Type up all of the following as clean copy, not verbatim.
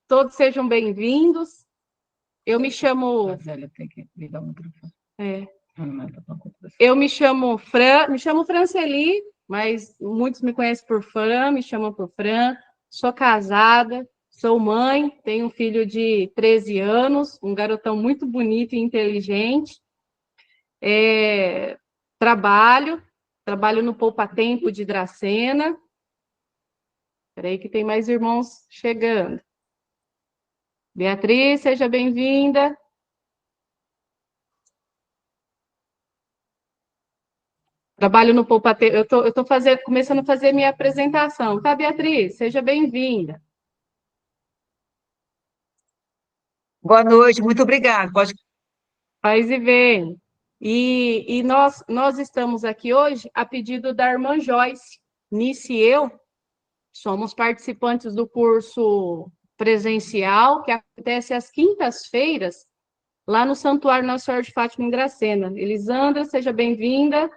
Todos sejam bem-vindos. Eu me chamo... Zélia tem que ligar o microfone. Eu me chamo Franceli, mas muitos me conhecem por Fran, me chamam por Fran. Sou casada, sou mãe, tenho um filho de 13 anos, um garotão muito bonito e inteligente. Trabalho no Poupa Tempo de Dracena. Espera aí que tem mais irmãos chegando. Beatriz, seja bem-vinda. Trabalho no Poupa Tempo. Eu estou começando a fazer minha apresentação. Tá, Beatriz? Seja bem-vinda. Boa noite, muito obrigada. Paz e bem. E nós estamos aqui hoje a pedido da irmã Joyce. Nice e eu somos participantes do curso presencial que acontece às quintas-feiras lá no Santuário Nossa Senhora de Fátima em Dracena. Elisandra, seja bem-vinda.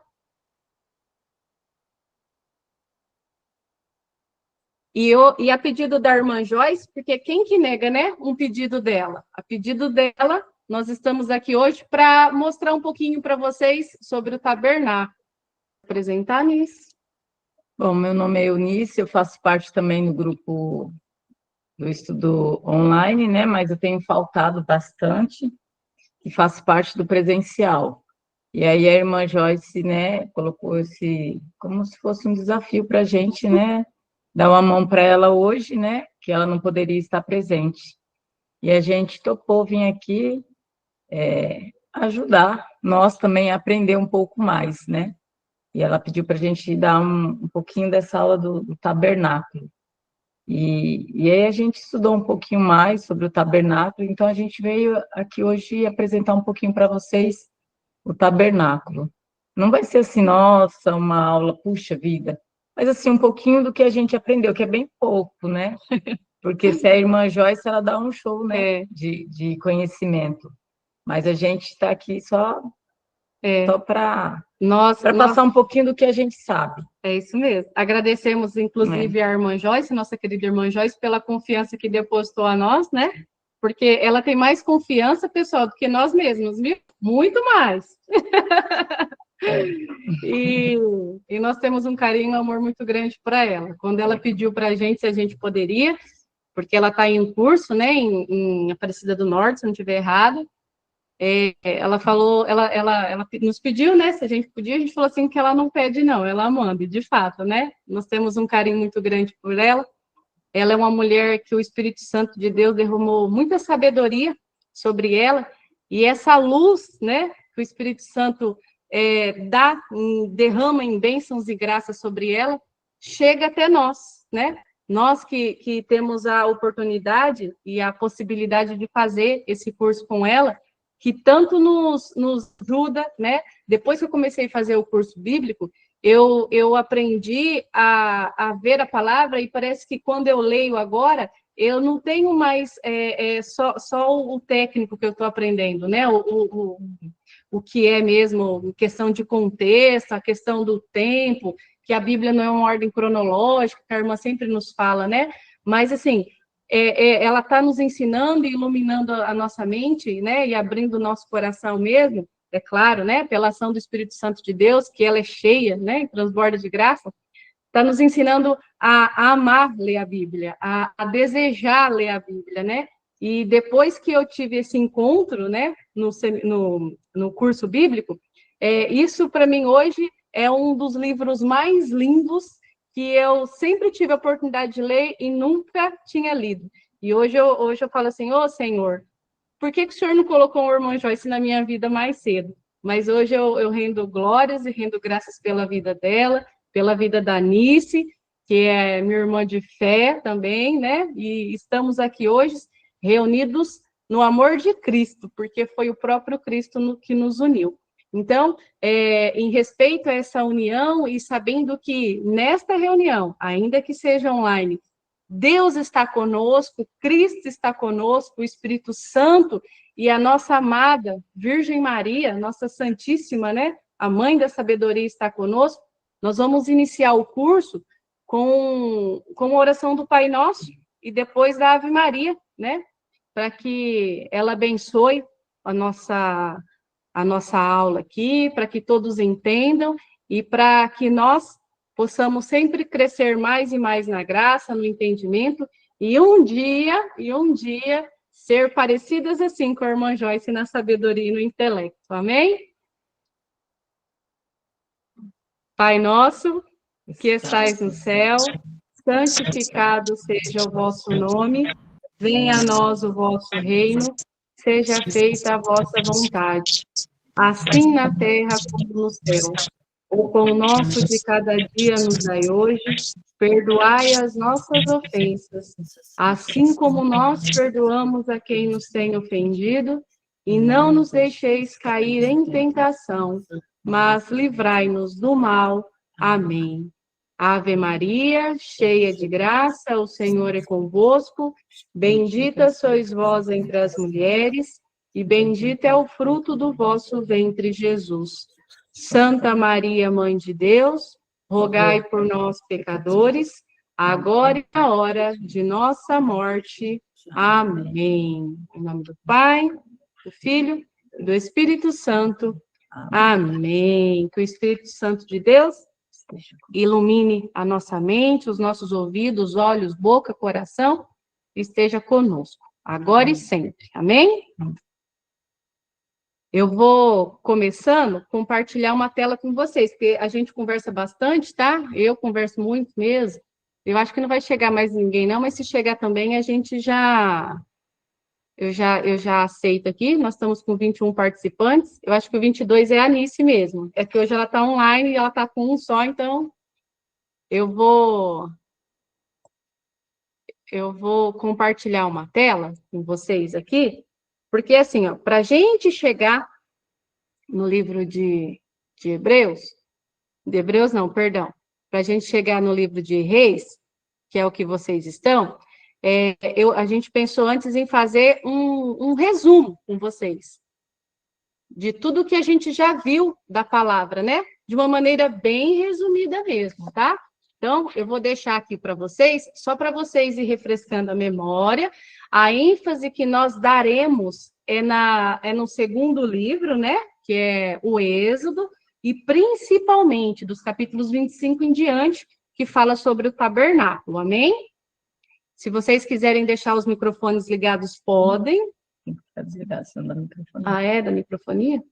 E a pedido da irmã Joyce, porque quem que nega, né? Um pedido dela. A pedido dela, nós estamos aqui hoje para mostrar um pouquinho para vocês sobre o tabernáculo. Vou apresentar nisso. Bom, meu nome é Eunice, eu faço parte também do grupo do estudo online, né? Mas eu tenho faltado bastante e faço parte do presencial. E aí a irmã Joyce, né, colocou esse como se fosse um desafio para a gente, né? Dar uma mão para ela hoje, né? Que ela não poderia estar presente. E a gente topou vir aqui ajudar nós também a aprender um pouco mais, né? E ela pediu para a gente dar um pouquinho dessa aula do tabernáculo. E aí a gente estudou um pouquinho mais sobre o tabernáculo, então a gente veio aqui hoje apresentar um pouquinho para vocês o tabernáculo. Não vai ser assim, nossa, uma aula, puxa vida, mas assim, um pouquinho do que a gente aprendeu, que é bem pouco, né? Porque se a irmã Joyce, ela dá um show, né, de conhecimento. Mas a gente está aqui só para passar um pouquinho do que a gente sabe. É isso mesmo. Agradecemos, inclusive, a irmã Joyce, nossa querida irmã Joyce, pela confiança que depositou a nós, né? Porque ela tem mais confiança, pessoal, do que nós mesmos, viu? Muito mais. E nós temos um carinho e um amor muito grande para ela. Quando ela pediu para a gente se a gente poderia, porque ela está em curso, né, em Aparecida do Norte, se não estiver errado, ela falou, ela nos pediu, né, se a gente podia, a gente falou assim que ela não pede não, ela manda, de fato, né, nós temos um carinho muito grande por ela. Ela é uma mulher que o Espírito Santo de Deus derramou muita sabedoria sobre ela, e essa luz, né, que o Espírito Santo derrama em bênçãos e graças sobre ela, chega até nós, né? Nós que temos a oportunidade e a possibilidade de fazer esse curso com ela, que tanto nos ajuda, né? Depois que eu comecei a fazer o curso bíblico, eu aprendi a ver a palavra, e parece que quando eu leio agora, eu não tenho mais só o técnico que eu estou aprendendo, né? O que é mesmo questão de contexto, a questão do tempo, que a Bíblia não é uma ordem cronológica, que a irmã sempre nos fala, né? Mas, assim, ela está nos ensinando e iluminando a nossa mente, né? E abrindo o nosso coração mesmo, é claro, né? Pela ação do Espírito Santo de Deus, que ela é cheia, né? Transborda de graça, está nos ensinando a amar ler a Bíblia, a desejar ler a Bíblia, né? E depois que eu tive esse encontro, né, no curso bíblico, isso para mim hoje é um dos livros mais lindos que eu sempre tive a oportunidade de ler e nunca tinha lido. E hoje eu falo assim, ô Senhor, por que o Senhor não colocou o irmão Joyce na minha vida mais cedo? Mas hoje eu rendo glórias e rendo graças pela vida dela, pela vida da Nice, que é minha irmã de fé também, né? E estamos aqui hoje reunidos no amor de Cristo, porque foi o próprio Cristo que nos uniu. Então, em respeito a essa união e sabendo que nesta reunião, ainda que seja online, Deus está conosco, Cristo está conosco, o Espírito Santo e a nossa amada Virgem Maria, nossa Santíssima, né? A Mãe da Sabedoria está conosco. Nós vamos iniciar o curso com a oração do Pai Nosso, e depois da Ave Maria, né? Para que ela abençoe a nossa aula aqui, para que todos entendam e para que nós possamos sempre crescer mais e mais na graça, no entendimento, e um dia, ser parecidas assim com a irmã Joyce na sabedoria e no intelecto. Amém? Pai nosso, que estais no céu, santificado seja o vosso nome, venha a nós o vosso reino, seja feita a vossa vontade, assim na terra como no céu. O pão nosso de cada dia nos dai hoje, perdoai as nossas ofensas, assim como nós perdoamos a quem nos tem ofendido, e não nos deixeis cair em tentação, mas livrai-nos do mal. Amém. Ave Maria, cheia de graça, o Senhor é convosco, bendita sois vós entre as mulheres, e bendito é o fruto do vosso ventre, Jesus. Santa Maria, Mãe de Deus, rogai por nós, pecadores, agora e na hora de nossa morte. Amém. Em nome do Pai, do Filho e do Espírito Santo. Amém. Que o Espírito Santo de Deus ilumine a nossa mente, os nossos ouvidos, olhos, boca, coração, esteja conosco, agora e sempre. Amém? Eu vou, começando, compartilhar uma tela com vocês, porque a gente conversa bastante, tá? Eu converso muito mesmo. Eu acho que não vai chegar mais ninguém, não, mas se chegar também, a gente já... Eu já aceito aqui, nós estamos com 21 participantes, eu acho que o 22 é a Anice mesmo, é que hoje ela está online e ela está com um só, então eu vou compartilhar uma tela com vocês aqui, porque assim, ó, para a gente chegar no livro de Hebreus, para a gente chegar no livro de Reis, que é o que vocês estão, a gente pensou antes em fazer um resumo com vocês, de tudo que a gente já viu da palavra, né? De uma maneira bem resumida mesmo, tá? Então, eu vou deixar aqui para vocês, só para vocês ir refrescando a memória, a ênfase que nós daremos é no segundo livro, né? Que é o Êxodo, e principalmente dos capítulos 25 em diante, que fala sobre o tabernáculo, amém? Se vocês quiserem deixar os microfones ligados, podem. Tem que ficar desligado, senão da microfonia. Ah, é? Da microfonia?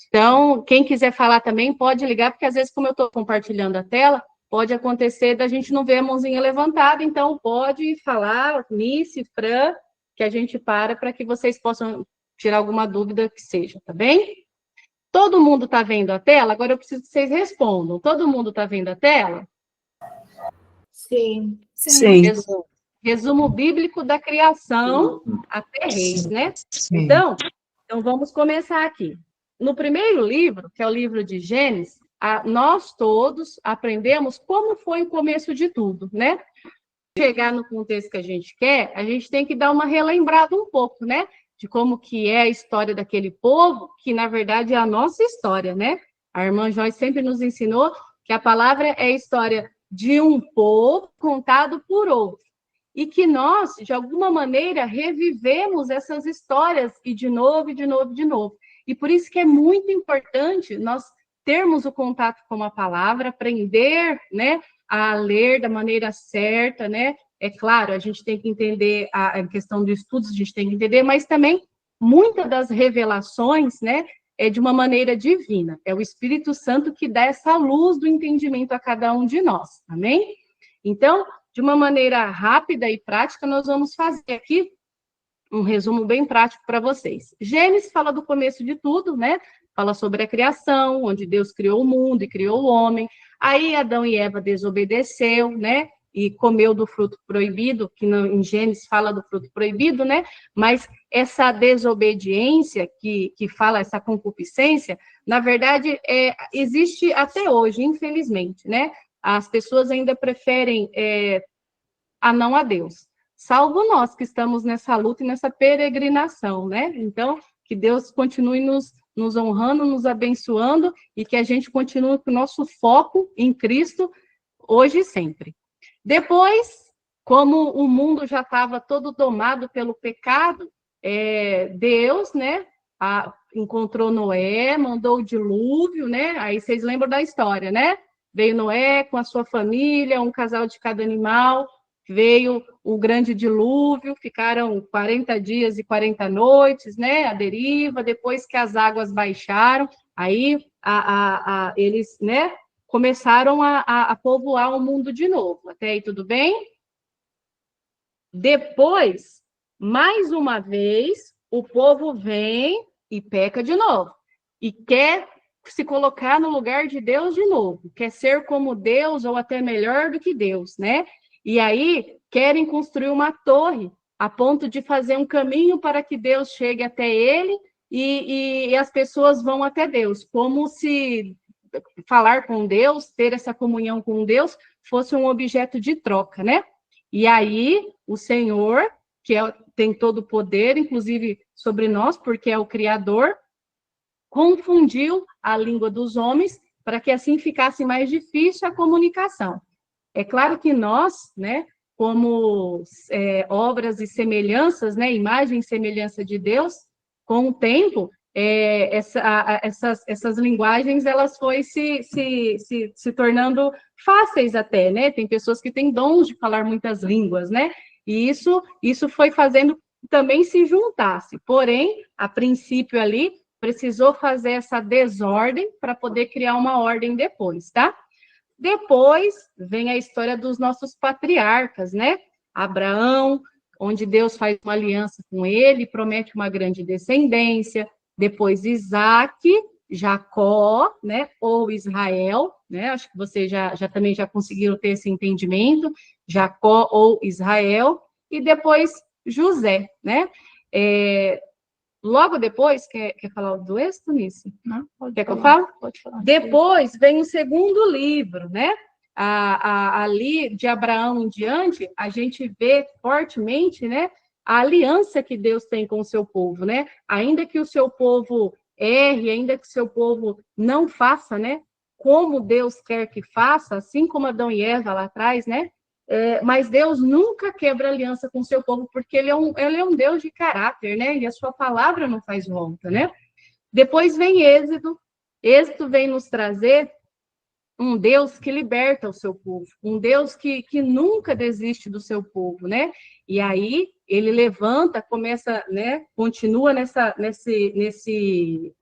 Então, quem quiser falar também, pode ligar, porque às vezes, como eu estou compartilhando a tela, pode acontecer da gente não ver a mãozinha levantada, então pode falar, Nice, Fran, que a gente para que vocês possam tirar alguma dúvida que seja, tá bem? Todo mundo está vendo a tela? Agora eu preciso que vocês respondam. Todo mundo está vendo a tela? Sim. Sim. Resumo bíblico da criação até Reis, né? Então vamos começar aqui. No primeiro livro, que é o livro de Gênesis, nós todos aprendemos como foi o começo de tudo, né? Chegar no contexto que a gente quer, a gente tem que dar uma relembrada um pouco, né? De como que é a história daquele povo, que na verdade é a nossa história, né? A irmã Joyce sempre nos ensinou que a palavra é a história de um povo contado por outro. E que nós, de alguma maneira, revivemos essas histórias e de novo, e de novo, e de novo. E por isso que é muito importante nós termos o contato com a palavra, aprender, né, a ler da maneira certa, né? É claro, a gente tem que entender a questão dos estudos, a gente tem que entender, mas também muitas das revelações, né, é de uma maneira divina. É o Espírito Santo que dá essa luz do entendimento a cada um de nós, amém? Então, de uma maneira rápida e prática, nós vamos fazer aqui um resumo bem prático para vocês. Gênesis fala do começo de tudo, né? Fala sobre a criação, onde Deus criou o mundo e criou o homem. Aí Adão e Eva desobedeceu, né? E comeu do fruto proibido, que em Gênesis fala do fruto proibido, né? Mas essa desobediência que fala, essa concupiscência, na verdade, existe até hoje, infelizmente, né? As pessoas ainda preferem a não a Deus, salvo nós que estamos nessa luta e nessa peregrinação, né? Então, que Deus continue nos honrando, nos abençoando e que a gente continue com o nosso foco em Cristo, hoje e sempre. Depois, como o mundo já estava todo domado pelo pecado, Deus, né, encontrou Noé, mandou o dilúvio, né? Aí vocês lembram da história, né? Veio Noé com a sua família, um casal de cada animal, veio o grande dilúvio, ficaram 40 dias e 40 noites, né? A deriva, depois que as águas baixaram, aí eles, né, começaram a povoar o mundo de novo. Até aí tudo bem? Depois, mais uma vez, o povo vem e peca de novo. E quer se colocar no lugar de Deus de novo. Quer ser como Deus ou até melhor do que Deus, né? E aí, querem construir uma torre a ponto de fazer um caminho para que Deus chegue até ele e as pessoas vão até Deus. Como se falar com Deus, ter essa comunhão com Deus, fosse um objeto de troca, né? E aí, o Senhor, que tem todo o poder, inclusive sobre nós, porque é o Criador, confundiu a língua dos homens para que assim ficasse mais difícil a comunicação. É claro que nós, né, como obras e semelhanças, né, imagem e semelhança de Deus, com o tempo, essas linguagens elas foi se tornando fáceis até, né? Tem pessoas que têm dons de falar muitas línguas, né? E isso foi fazendo também se juntasse. Porém, a princípio ali, precisou fazer essa desordem para poder criar uma ordem depois, tá? Depois vem a história dos nossos patriarcas, né? Abraão, onde Deus faz uma aliança com ele, promete uma grande descendência. Depois Isaac, Jacó, né? Ou Israel, né? Acho que vocês também já conseguiram ter esse entendimento. Jacó ou Israel. E depois José, né? Logo depois, quer falar do êxodo, Nice? Não, quer que eu fale? Pode falar. Depois vem o segundo livro, né? Ali, de Abraão em diante, a gente vê fortemente, né, a aliança que Deus tem com o seu povo, né? Ainda que o seu povo erre, ainda que o seu povo não faça, né, como Deus quer que faça, assim como Adão e Eva lá atrás, né? Mas Deus nunca quebra aliança com o seu povo, porque ele é um Deus de caráter, né? E a sua palavra não faz volta, né? Depois vem Êxodo. Êxodo vem nos trazer um Deus que liberta o seu povo, um Deus que nunca desiste do seu povo, né? E aí ele levanta, começa, né? Continua nesse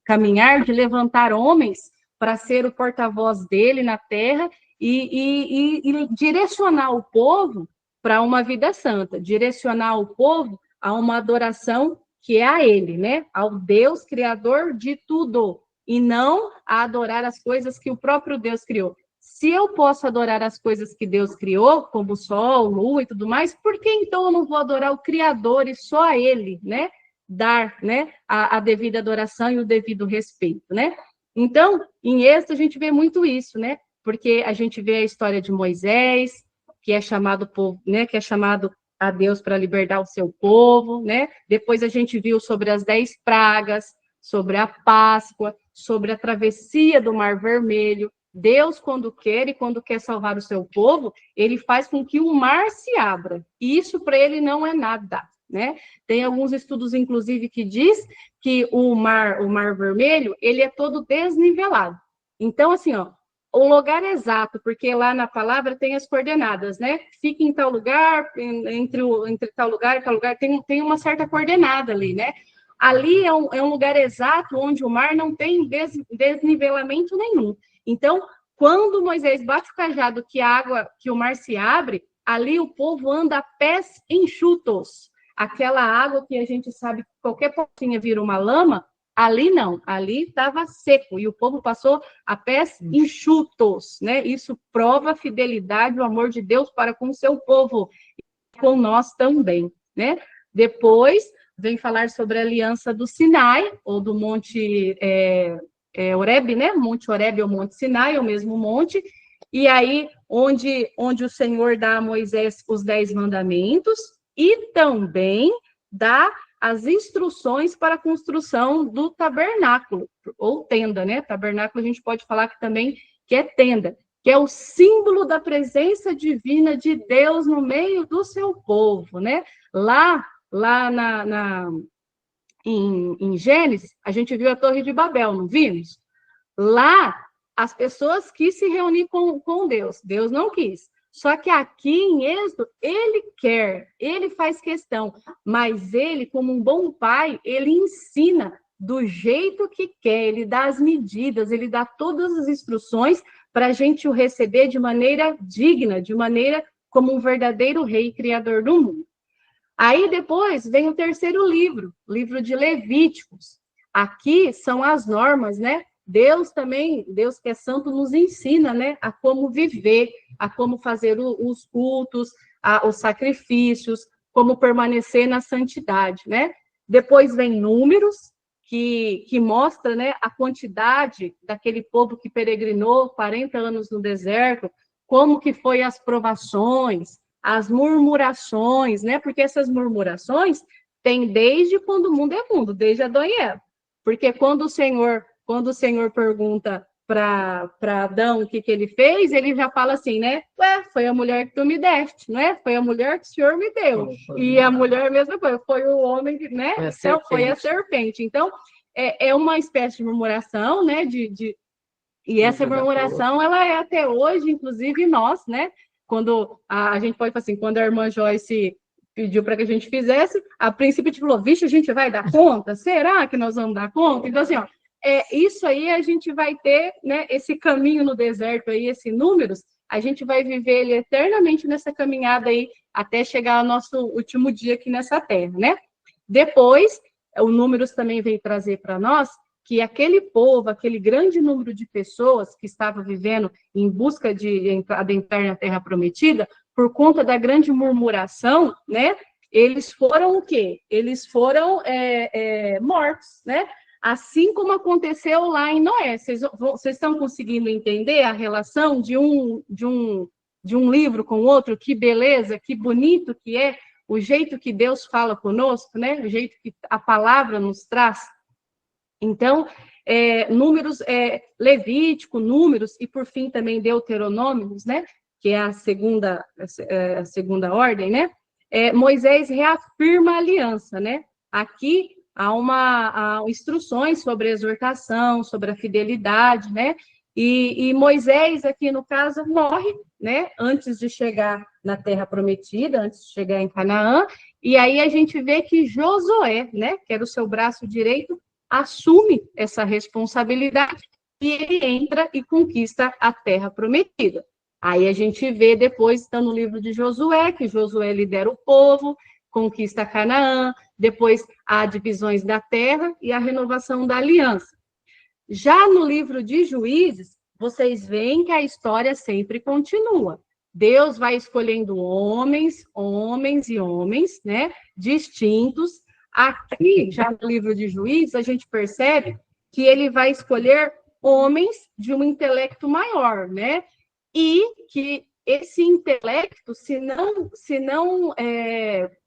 caminhar de levantar homens para ser o porta-voz dele na terra e direcionar o povo para uma vida santa, direcionar o povo a uma adoração que é a ele, né? Ao Deus criador de tudo, e não a adorar as coisas que o próprio Deus criou. Se eu posso adorar as coisas que Deus criou, como o sol, lua e tudo mais, por que então eu não vou adorar o Criador e só a ele, né? Dar, né, a devida adoração e o devido respeito, né? Então, em Êxodo a gente vê muito isso, né? Porque a gente vê a história de Moisés, que é chamado povo, né? Que é chamado a Deus para libertar o seu povo, né? Depois a gente viu sobre as 10 pragas, sobre a Páscoa, sobre a travessia do Mar Vermelho. Deus, quando quer e quando quer salvar o seu povo, ele faz com que o mar se abra. E isso para ele não é nada, né? Tem alguns estudos, inclusive, que diz que o mar Vermelho, ele é todo desnivelado. Então, assim, ó, o lugar exato, porque lá na palavra tem as coordenadas, né? Fica em tal lugar, entre tal lugar e tal lugar, tem uma certa coordenada ali, né? Ali é um lugar exato onde o mar não tem desnivelamento nenhum. Então, quando Moisés bate o cajado que o mar se abre, ali o povo anda a pés enxutos. Aquela água que a gente sabe que qualquer pouquinho vira uma lama, ali não, ali estava seco e o povo passou a pés enxutos, né? Isso prova a fidelidade, o amor de Deus para com o seu povo e com nós também, né? Depois vem falar sobre a aliança do Sinai, ou do Monte Horebe, né? Monte Horebe ou Monte Sinai, é o mesmo monte, e aí onde o Senhor dá a Moisés os 10 mandamentos e também dá as instruções para a construção do tabernáculo, ou tenda, né? Tabernáculo a gente pode falar que também que é tenda. que é o símbolo da presença divina de Deus no meio do seu povo, né? Lá em Gênesis, a gente viu a Torre de Babel, não vimos? Lá, as pessoas quis se reunir com Deus. Deus não quis. Só que aqui em Êxodo, ele quer, ele faz questão, mas ele, como um bom pai, ele ensina do jeito que quer, ele dá as medidas, ele dá todas as instruções para a gente o receber de maneira digna, de maneira como um verdadeiro rei criador do mundo. Aí depois vem o terceiro livro, o livro de Levíticos. Aqui são as normas, né? Deus também, Deus que é santo, nos ensina, né, a como viver, a como fazer os cultos, os sacrifícios, como permanecer na santidade, né? Depois vem Números, que mostra, né, a quantidade daquele povo que peregrinou 40 anos no deserto, como que foi as provações, as murmurações, né? Porque essas murmurações tem desde quando o mundo é mundo, desde Adão e Eva. Porque quando o Senhor pergunta para Adão o que ele fez, ele já fala assim, né? Ué, foi a mulher que tu me deste, não é? Foi a mulher que o Senhor me deu. E a mulher mesmo foi o homem, né? Então, foi a serpente. Então, é uma espécie de murmuração, né? E essa murmuração, ela é até hoje, inclusive nós, né? Quando a gente pode falar assim, quando a irmã Joyce pediu para que a gente fizesse, a princípio a gente falou, vixe, a gente vai dar conta? Será que nós vamos dar conta? Então, assim, ó, isso aí a gente vai ter, né, esse caminho no deserto aí, esse Números, a gente vai viver ele eternamente nessa caminhada aí, até chegar ao nosso último dia aqui nessa terra, né? Depois, o Números também veio trazer para nós que aquele povo, aquele grande número de pessoas que estava vivendo em busca de adentrar na Terra Prometida, por conta da grande murmuração, né? Eles foram o quê? Eles foram mortos, né? Assim como aconteceu lá em Noé. Vocês estão conseguindo entender a relação de um livro com o outro? Que beleza, que bonito que é o jeito que Deus fala conosco, né? O jeito que a palavra nos traz. Então, Números, Levítico, Números, e por fim também Deuteronômios, né? Que é a segunda ordem, né? Moisés reafirma a aliança, né? Aqui há instruções sobre a exortação, sobre a fidelidade, né? E Moisés, aqui no caso, morre, né? Antes de chegar na Terra Prometida, antes de chegar em Canaã, e aí a gente vê que Josué, né? Que era o seu braço direito, assume essa responsabilidade e ele entra e conquista a Terra Prometida. Aí a gente vê depois, está no livro de Josué, que Josué lidera o povo, conquista Canaã, depois há divisões da terra e a renovação da aliança. Já no livro de Juízes, vocês veem que a história sempre continua. Deus vai escolhendo homens, né, distintos. Aqui, já no livro de Juízes, a gente percebe que ele vai escolher homens de um intelecto maior, né? E que esse intelecto, se não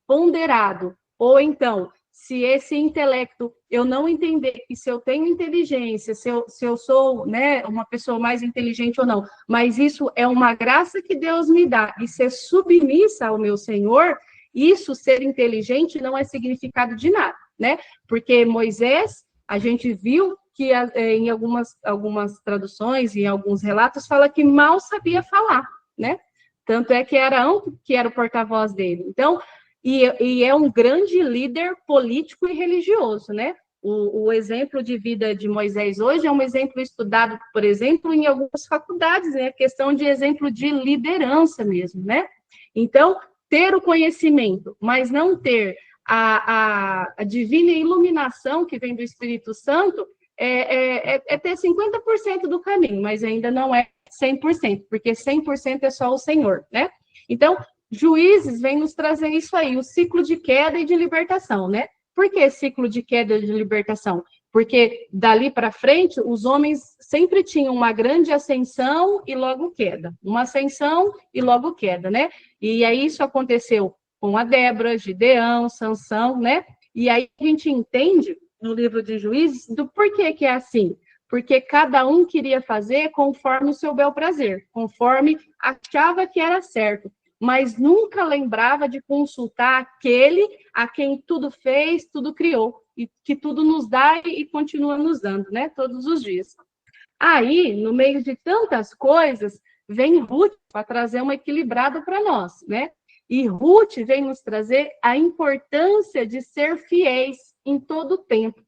ponderado, ou então, se esse intelecto eu não entender que se eu tenho inteligência, se eu sou, né, uma pessoa mais inteligente ou não, mas isso é uma graça que Deus me dá, e ser submissa ao meu Senhor, isso, ser inteligente, não é significado de nada, né? Porque Moisés, a gente viu que em algumas traduções, em alguns relatos, fala que mal sabia falar, né? Tanto é que Arão, que era o porta-voz dele. Então, e é um grande líder político e religioso, né? O exemplo de vida de Moisés hoje é um exemplo estudado, por exemplo, em algumas faculdades, né? Questão de exemplo de liderança mesmo, né? Então, ter o conhecimento, mas não ter a divina iluminação que vem do Espírito Santo, é ter 50% do caminho, mas ainda não é 100%, porque 100% é só o Senhor, né? Então, Juízes vem nos trazer isso aí, o ciclo de queda e de libertação, né? Por que ciclo de queda e de libertação? Porque dali para frente, os homens sempre tinham uma grande ascensão e logo queda. Uma ascensão e logo queda, né? E aí isso aconteceu com a Débora, Gideão, Sansão, né? E aí a gente entende, no livro de Juízes, do porquê que é assim. porque cada um queria fazer conforme o seu bel prazer, conforme achava que era certo, mas nunca lembrava de consultar aquele a quem tudo fez, tudo criou, e que tudo nos dá e continua nos dando, né? Todos os dias. Aí, no meio de tantas coisas, vem Ruth para trazer uma equilibrada para nós, né? E Ruth vem nos trazer a importância de ser fiéis em todo o tempo,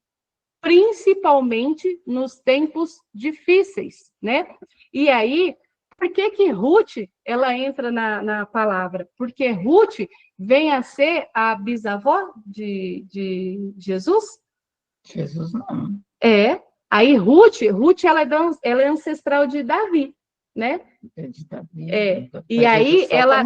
principalmente nos tempos difíceis, né? E aí, por que Ruth, ela entra na palavra? Porque Ruth vem a ser a bisavó de Jesus? Jesus não. É. Aí Ruth ela é ancestral de Davi, né? De Davi. É. E aí ela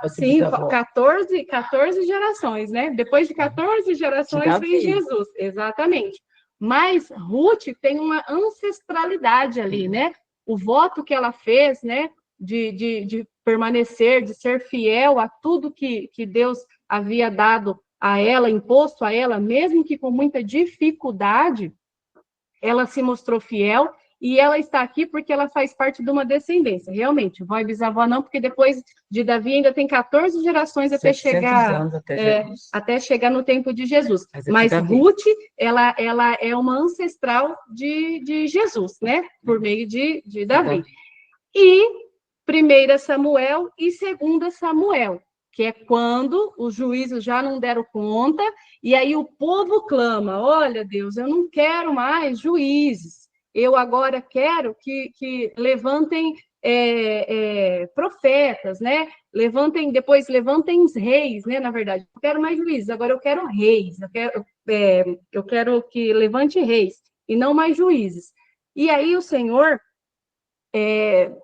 sim, 14 gerações, né? Depois de 14 gerações vem Jesus, exatamente. Mas Ruth tem uma ancestralidade ali, né? O voto que ela fez, né? De permanecer, de ser fiel a tudo que Deus havia dado a ela, imposto a ela, mesmo que com muita dificuldade, ela se mostrou fiel e ela está aqui porque ela faz parte de uma descendência. Realmente, vó e bisavó não, porque depois de Davi ainda tem 14 gerações até chegar, até chegar no tempo de Jesus. Mas Ruth, ela é uma ancestral de Jesus, né? Por meio de Davi. E 1 Samuel e 2 Samuel, que é quando os juízes já não deram conta, e aí o povo clama, olha, Deus, eu não quero mais juízes, eu agora quero que levantem profetas, né? Levantem reis, né? Na verdade, eu não quero mais juízes, agora eu quero reis, eu quero que levante reis, e não mais juízes. E aí o Senhor...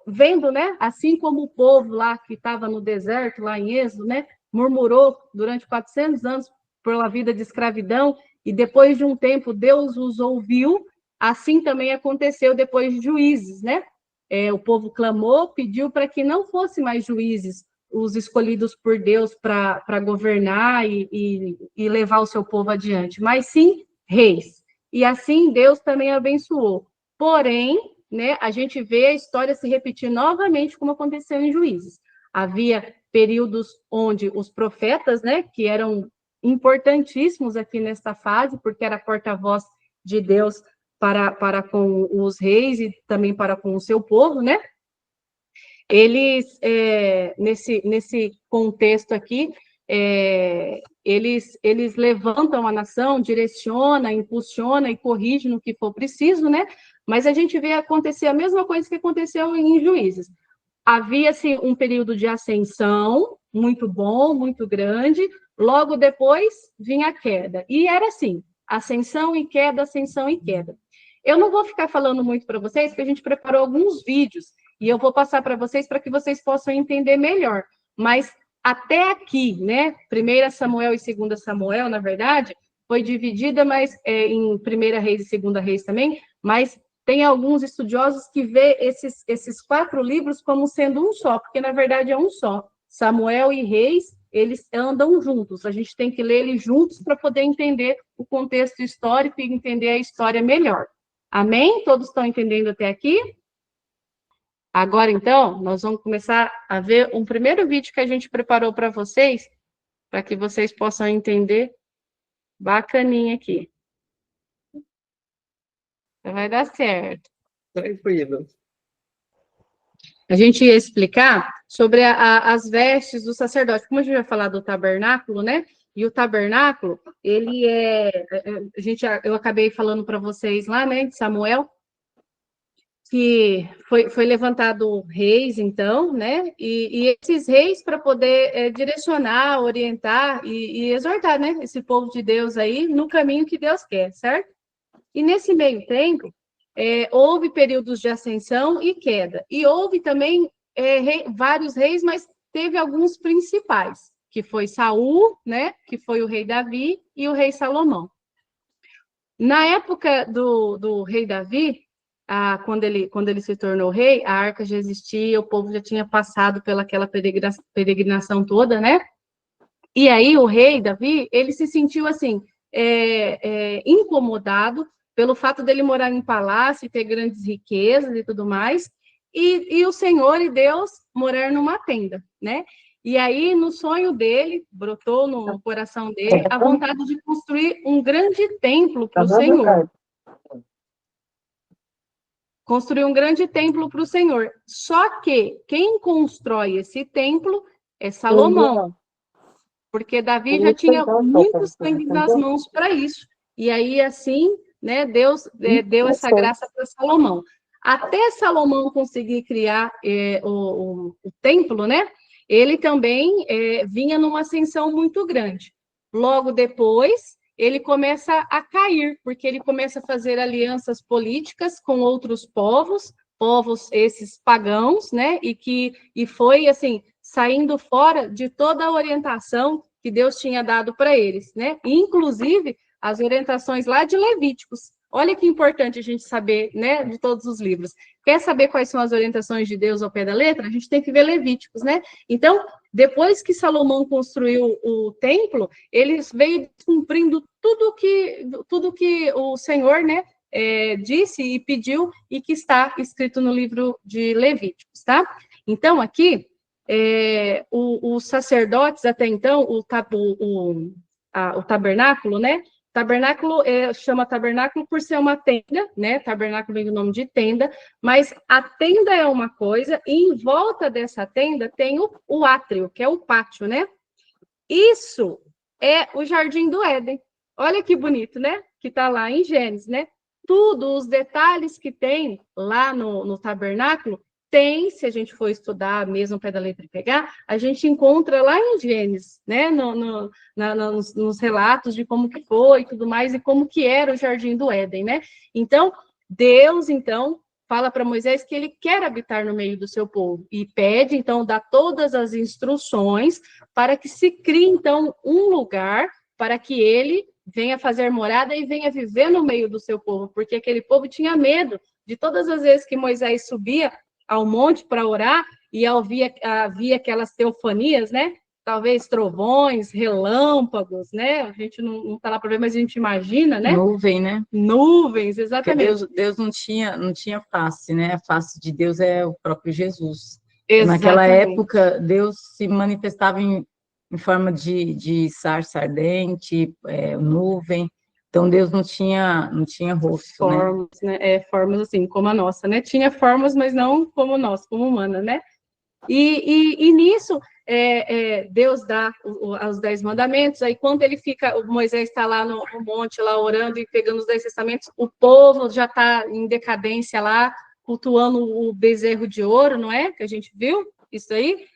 vendo, né, assim como o povo lá que estava no deserto, lá em Êxodo, né, murmurou durante 400 anos pela vida de escravidão, e depois de um tempo Deus os ouviu, assim também aconteceu depois de Juízes, né? O povo clamou, pediu para que não fosse mais juízes os escolhidos por Deus para governar e levar o seu povo adiante, mas sim reis. E assim Deus também abençoou. Porém, né, a gente vê a história se repetir novamente, como aconteceu em Juízes. Havia períodos onde os profetas, né, que eram importantíssimos aqui nesta fase, porque era porta-voz de Deus para com os reis e também para com o seu povo, né? Eles, nesse contexto aqui, eles levantam a nação, direciona, impulsiona e corrige no que for preciso, né? Mas a gente vê acontecer a mesma coisa que aconteceu em Juízes. Havia-se um período de ascensão muito bom, muito grande, logo depois vinha a queda. E era assim, ascensão e queda, ascensão e queda. Eu não vou ficar falando muito para vocês, porque a gente preparou alguns vídeos, e eu vou passar para vocês que possam entender melhor. Mas até aqui, né, 1 Samuel e 2 Samuel, na verdade, foi dividida, mas em 1 Reis e 2 Reis também, mas tem alguns estudiosos que vê esses 4 livros como sendo um só, porque na verdade é um só. Samuel e Reis, eles andam juntos, a gente tem que ler eles juntos para poder entender o contexto histórico e entender a história melhor. Amém? Todos estão entendendo até aqui? Agora, então, nós vamos começar a ver um primeiro vídeo que a gente preparou para vocês, para que vocês possam entender bacaninha aqui. Vai dar certo. Tranquilo. A gente ia explicar sobre as vestes do sacerdote. Como a gente vai falar do tabernáculo, né? E o tabernáculo, ele eu acabei falando para vocês lá, né, de Samuel, que foi levantado reis, então, né? E esses reis para poder direcionar, orientar e exortar, né? Esse povo de Deus aí no caminho que Deus quer, certo? E nesse meio tempo, houve períodos de ascensão e queda. E houve também vários reis, mas teve alguns principais, que foi Saul, né? Que foi o rei Davi e o rei Salomão. Na época do rei Davi, quando ele se tornou rei, a arca já existia, o povo já tinha passado pelaquela peregrinação toda, né? E aí o rei Davi, ele se sentiu assim, incomodado pelo fato dele morar em palácio, ter grandes riquezas e tudo mais, e o Senhor e Deus morar numa tenda, né? E aí, no sonho dele, brotou no coração dele a vontade de construir um grande templo para o Senhor. Construir um grande templo para o Senhor. Só que quem constrói esse templo é Salomão. Porque Davi já tinha muito sangue nas mãos para isso. E aí, assim, né, Deus deu essa graça para Salomão. Até Salomão conseguir criar o templo, né, ele também vinha numa ascensão muito grande. Logo depois, ele começa a cair, porque ele começa a fazer alianças políticas com outros povos esses pagãos, né, e foi, assim, saindo fora de toda a orientação que Deus tinha dado para eles, né? Inclusive as orientações lá de Levíticos. Olha que importante a gente saber, né, de todos os livros. Quer saber quais são as orientações de Deus ao pé da letra? A gente tem que ver Levíticos, né? Então, depois que Salomão construiu o templo, ele veio cumprindo tudo que o Senhor, né, disse e pediu e que está escrito no livro de Levíticos, tá? Então, aqui, os sacerdotes, até então, o tabernáculo, né? Tabernáculo chama tabernáculo por ser uma tenda, né? Tabernáculo vem do nome de tenda, mas a tenda é uma coisa, e em volta dessa tenda tem o átrio, que é o pátio, né? Isso é o Jardim do Éden. Olha que bonito, né? Que está lá em Gênesis, né? Tudo, os detalhes que tem lá no tabernáculo, tem, se a gente for estudar mesmo pé da letra e pegar, a gente encontra lá em Gênesis, né? Nos relatos de como que foi e tudo mais, e como que era o Jardim do Éden, né? Então, Deus, então, fala para Moisés que ele quer habitar no meio do seu povo, e pede, então, dá todas as instruções para que se crie, então, um lugar para que ele venha fazer morada e venha viver no meio do seu povo, porque aquele povo tinha medo de todas as vezes que Moisés subia ao monte para orar e havia aquelas teofanias, né? Talvez trovões, relâmpagos, né? A gente não está lá para ver, mas a gente imagina, né? Nuvem, né? Nuvens, exatamente. Porque Deus não tinha face, né? A face de Deus é o próprio Jesus. Exatamente. Naquela época, Deus se manifestava em forma de sarça ardente, nuvem. Então, Deus não tinha rosto, formas, né? Formas assim, como a nossa, né? Tinha formas, mas não como nós, como humana, né? E nisso, Deus dá os 10 mandamentos, aí quando o Moisés está lá no monte, lá orando e pegando os 10 testamentos, o povo já está em decadência lá, cultuando o bezerro de ouro, não é? Que a gente viu isso aí.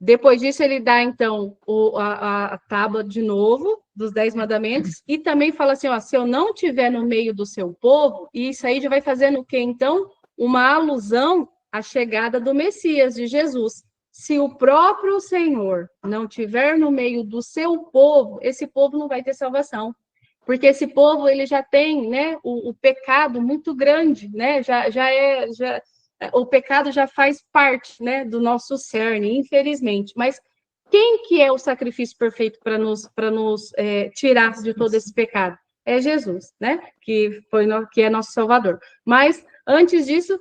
Depois disso, ele dá, então, a tábua de novo, dos 10 mandamentos, e também fala assim, ó, se eu não estiver no meio do seu povo, e isso aí já vai fazendo o quê, então? Uma alusão à chegada do Messias, de Jesus. Se o próprio Senhor não estiver no meio do seu povo, esse povo não vai ter salvação. Porque esse povo, ele já tem, né, o pecado muito grande, né, o pecado já faz parte, né, do nosso cerne, infelizmente. Mas quem que é o sacrifício perfeito para nos tirar de todo esse pecado? É Jesus, né? Que é nosso Salvador. Mas antes disso,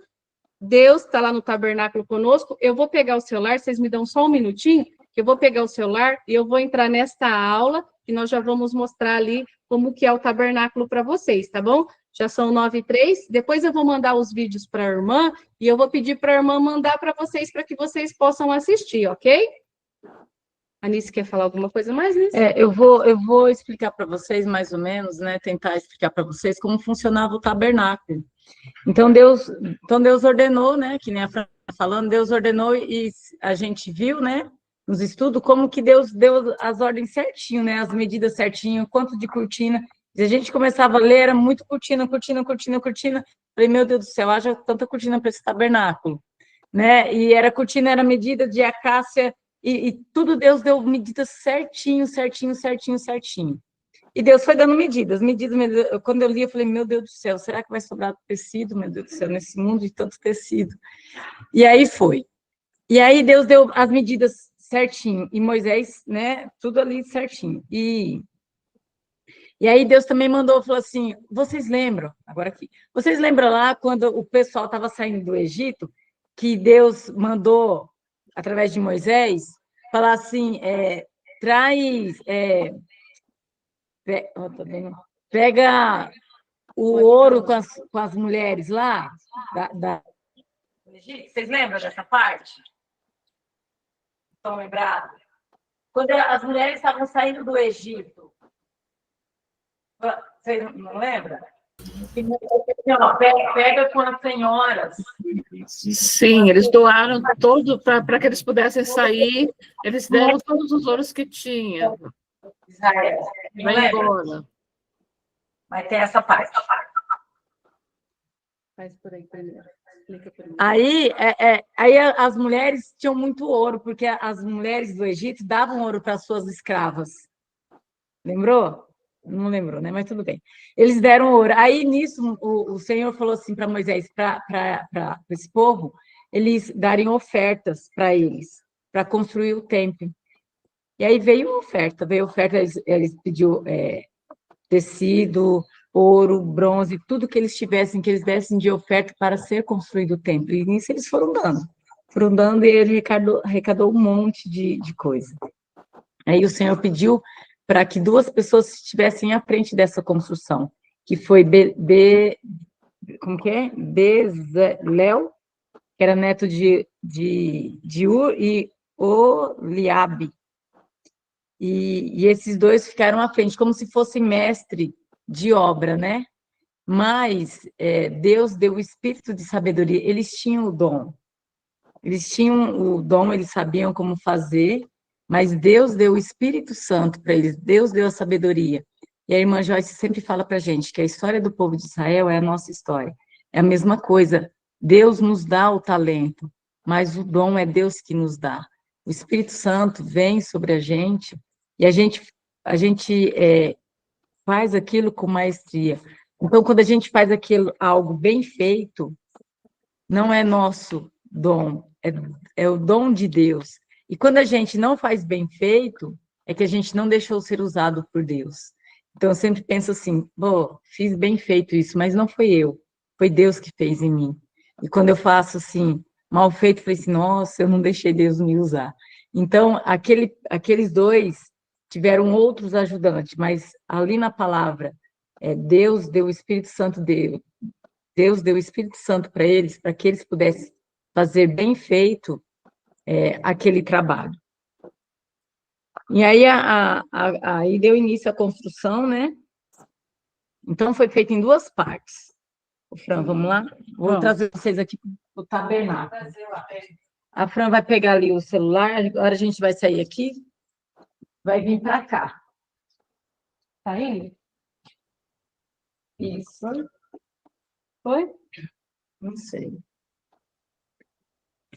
Deus está lá no tabernáculo conosco. Eu vou pegar o celular, vocês me dão só um minutinho, que eu vou pegar o celular e eu vou entrar nesta aula e nós já vamos mostrar ali como que é o tabernáculo para vocês, tá bom? Já são 9h03, depois eu vou mandar os vídeos para a irmã e eu vou pedir para a irmã mandar para vocês que vocês possam assistir, ok? Anice, quer falar alguma coisa mais, Anice? Eu vou explicar para vocês, mais ou menos, né? Tentar explicar para vocês como funcionava o tabernáculo. Então Deus ordenou, né? Que nem a Fran tá falando, Deus ordenou e a gente viu, né? Nos estudos, como que Deus deu as ordens certinho, né? As medidas certinho, quanto de cortina. E a gente começava a ler, era muito cortina. Falei, meu Deus do céu, haja tanta cortina para esse tabernáculo, né? E cortina era medida de acácia, e tudo Deus deu medidas certinho. E Deus foi dando medidas. Quando eu li, eu falei, meu Deus do céu, será que vai sobrar tecido, meu Deus do céu, nesse mundo de tanto tecido? E aí foi. E aí Deus deu as medidas certinho, e Moisés, né, tudo ali certinho. E aí Deus também mandou, falou assim, vocês lembram, agora aqui, vocês lembram lá quando o pessoal estava saindo do Egito, que Deus mandou, através de Moisés, falar assim, traz, pega o ouro com as mulheres lá, do Egito, vocês lembram dessa parte? Estão lembrados? Quando as mulheres estavam saindo do Egito, vocês não lembram? Pega com as senhoras. Sim, eles doaram todo para que eles pudessem sair, eles deram todos os ouros que tinham. Israel. Vai embora. Mas tem essa parte. Faz por aí primeiro. Explica primeiro. Aí as mulheres tinham muito ouro, porque as mulheres do Egito davam ouro para suas escravas. Lembrou? Não lembrou, né? Mas tudo bem. Eles deram ouro. Aí, nisso, o Senhor falou assim para Moisés, para esse povo, eles darem ofertas para eles, para construir o templo. E aí veio oferta, eles pediu tecido, ouro, bronze, tudo que eles tivessem, que eles dessem de oferta para ser construído o templo. E nisso eles foram dando e ele arrecadou um monte de coisa. Aí o Senhor pediu para que 2 pessoas estivessem à frente dessa construção, que foi como que é? Bezalel, que era neto de Ur, e Oliabe. E esses 2 ficaram à frente, como se fossem mestre de obra, né? Mas Deus deu o espírito de sabedoria, eles tinham o dom, eles sabiam como fazer, mas Deus deu o Espírito Santo para eles, Deus deu a sabedoria. E a irmã Joyce sempre fala para a gente que a história do povo de Israel é a nossa história. É a mesma coisa, Deus nos dá o talento, mas o dom é Deus que nos dá. O Espírito Santo vem sobre a gente e a gente faz aquilo com maestria. Então, quando a gente faz algo bem feito, não é nosso dom, é o dom de Deus. E quando a gente não faz bem feito, é que a gente não deixou ser usado por Deus. Então, eu sempre penso assim, fiz bem feito isso, mas não foi eu, foi Deus que fez em mim. E quando eu faço assim, mal feito, eu falei assim, nossa, eu não deixei Deus me usar. Então, aqueles 2 tiveram outros ajudantes, mas ali na palavra, Deus deu o Espírito Santo dele. Deus deu o Espírito Santo para eles, para que eles pudessem fazer bem feito aquele trabalho. E aí, aí deu início à construção, né? Então, foi feito em 2 partes. Fran, vamos lá? Vou trazer vocês aqui para o tabernáculo. A Fran vai pegar ali o celular, agora a gente vai sair aqui, vai vir para cá. Tá indo? Isso. Foi? Não sei.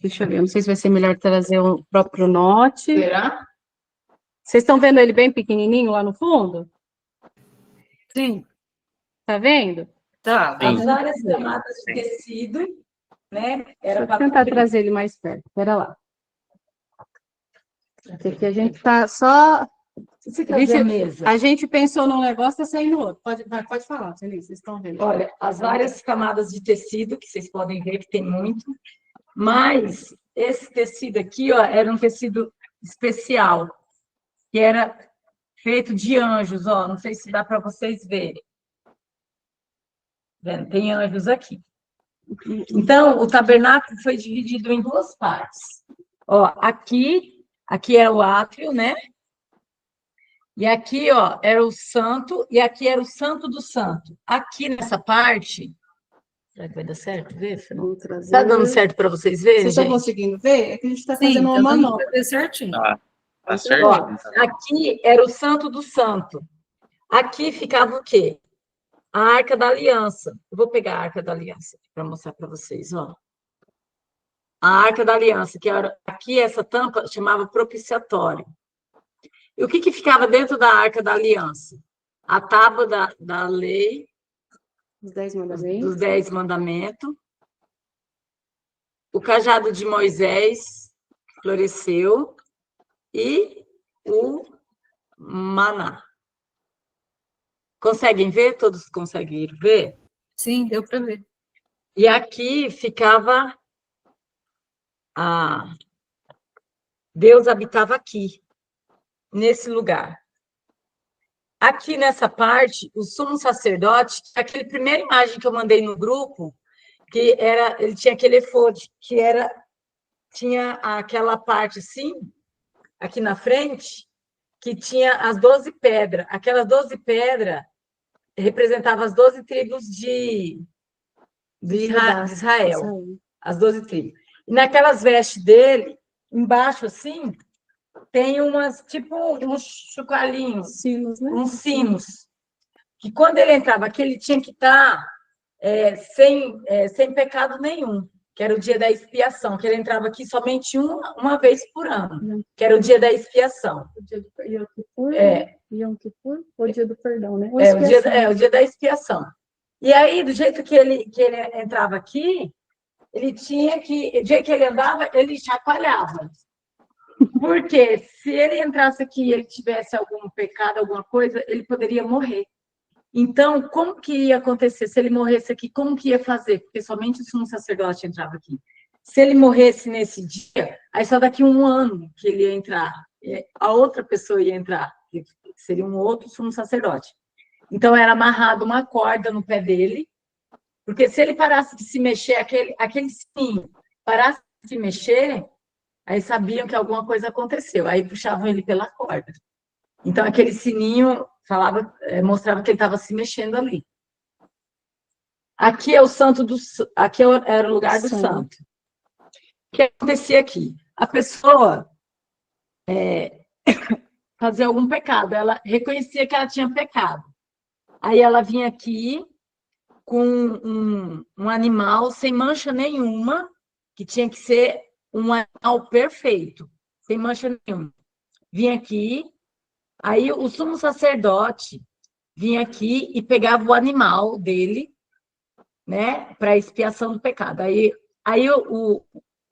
Deixa eu ver, não sei se vai ser melhor trazer o próprio note. Será? Vocês estão vendo ele bem pequenininho lá no fundo? Sim. Tá vendo? Tá. As várias camadas de tecido, né? Deixa eu tentar trazer ele mais perto. Espera lá. Aqui a gente tá só... A gente pensou num negócio, tá saindo outro. Pode falar, Feliz, vocês estão vendo. Olha, as várias camadas de tecido, que vocês podem ver que tem muito, mas esse tecido aqui, ó, era um tecido especial, que era feito de anjos, ó, não sei se dá para vocês verem. Tem anjos aqui. Então, o tabernáculo foi dividido em 2 partes. Ó, aqui era o átrio, né? E aqui, ó, era o santo, e aqui era o santo do santo. Aqui nessa parte... Será que vai dar certo? Está dando certo para vocês verem? Vocês estão conseguindo ver? É que a gente está fazendo uma manobra. Vai certinho. Tá certo. Ó, aqui era o santo do santo. Aqui ficava o quê? A Arca da Aliança. Eu vou pegar a Arca da Aliança para mostrar para vocês, ó. A Arca da Aliança, que era aqui essa tampa chamava propiciatório. E o que ficava dentro da Arca da Aliança? A tábua da lei, Os 10 mandamentos. dos 10 mandamentos, o cajado de Moisés, que floresceu, e o maná. Conseguem ver? Todos conseguem ver? Sim, deu para ver. E aqui ficava Deus habitava aqui, nesse lugar. Aqui nessa parte, o sumo sacerdote, aquela primeira imagem que eu mandei no grupo, que era, ele tinha aquele efode, tinha aquela parte assim, aqui na frente, que tinha as 12 pedras. Aquelas 12 pedras representavam as 12 tribos de Israel, as 12 tribos. E naquelas vestes dele, embaixo assim, tem tipo uns chocalhinhos, Sinos, né? uns sinos, que quando ele entrava aqui, ele tinha que estar sem pecado nenhum, que era o dia da expiação, que ele entrava aqui somente uma vez por ano, que era o dia da expiação. O dia do Yom Kippur, Yom Kippur, o dia do perdão, né? O dia da expiação. E aí, do jeito que ele entrava aqui, ele tinha que, do jeito que ele andava, ele chacoalhava. Porque se ele entrasse aqui e ele tivesse algum pecado, alguma coisa, ele poderia morrer. Então, como que ia acontecer? Se ele morresse aqui, como que ia fazer? Porque somente o sumo sacerdote entrava aqui. Se ele morresse nesse dia, aí só daqui um ano que ele ia entrar, a outra pessoa ia entrar, que seria um outro sumo sacerdote. Então, era amarrado uma corda no pé dele, porque se ele parasse de se mexer, aquele sininho parasse de se mexer, aí sabiam que alguma coisa aconteceu, aí puxavam ele pela corda. Então, aquele sininho mostrava que ele estava se mexendo ali. Aqui é o santo aqui era o lugar do santo. O que acontecia aqui? A pessoa fazia algum pecado, ela reconhecia que ela tinha pecado. Aí ela vinha aqui com um animal sem mancha nenhuma, que tinha que ser um animal perfeito, sem mancha nenhuma. Vinha aqui, aí o sumo sacerdote vinha aqui e pegava o animal dele, né, para expiação do pecado. Aí o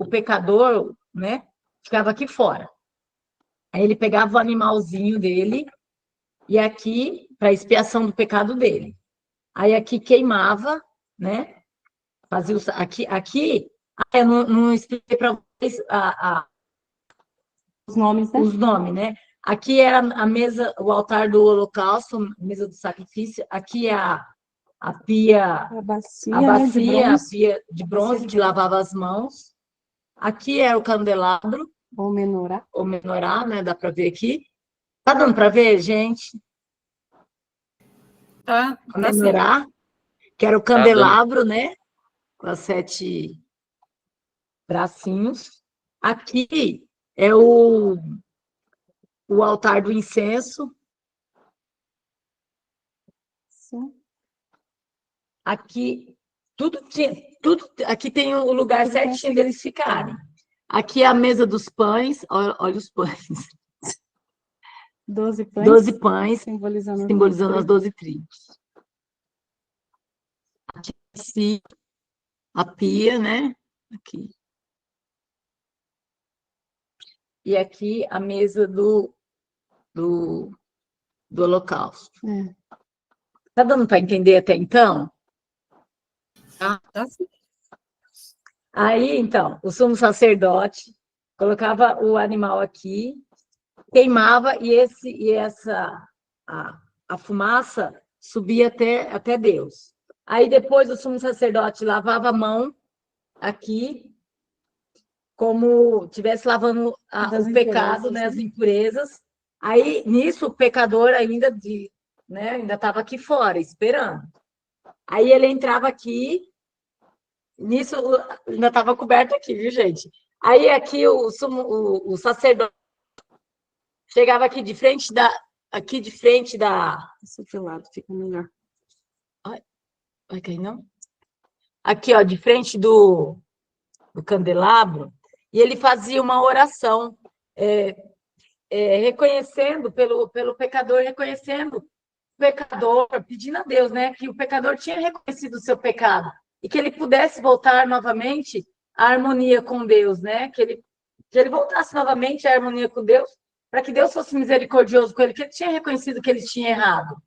pecador, né, ficava aqui fora. Aí ele pegava o animalzinho dele e aqui para expiação do pecado dele. Aí aqui queimava, né? Fazia aqui. Eu não expliquei para vocês Os nomes, né? os nomes, né? Aqui era a mesa, o altar do holocausto, mesa do sacrifício. Aqui é a pia, a bacia, a pia de bronze que lavava as mãos. Aqui é o candelabro, ou menorá, né? Dá para ver aqui. Tá dando para ver, gente? Tá, O menorá, que era o candelabro, né? Com as 7 bracinhos. Aqui é o altar do incenso. Sim. Aqui, tudo aqui tem o lugar certinho deles ficarem. Aqui é a mesa dos pães, olha os pães. 12 pães. 12 pães, simbolizando as 12 tribos. Aqui, a pia, né? Aqui. E aqui a mesa do holocausto. Tá dando para entender até então? Tá. Aí, então, o sumo sacerdote colocava o animal aqui, queimava e a fumaça subia até Deus. Aí depois o sumo sacerdote lavava a mão aqui, como estivesse lavando o pecado, né, as impurezas. Aí nisso o pecador ainda estava aqui fora esperando. Aí ele entrava aqui, nisso ainda estava coberto aqui, viu, gente? Aí aqui o sacerdote chegava aqui de frente da. Esse de lado fica melhor. Vai cair, não? Aqui, ó, de frente do candelabro, e ele fazia uma oração, reconhecendo pelo pecador, reconhecendo o pecador, pedindo a Deus, né, que o pecador tinha reconhecido o seu pecado e que ele pudesse voltar novamente à harmonia com Deus, né, que ele voltasse novamente à harmonia com Deus, para que Deus fosse misericordioso com ele, que ele tinha reconhecido que ele tinha errado.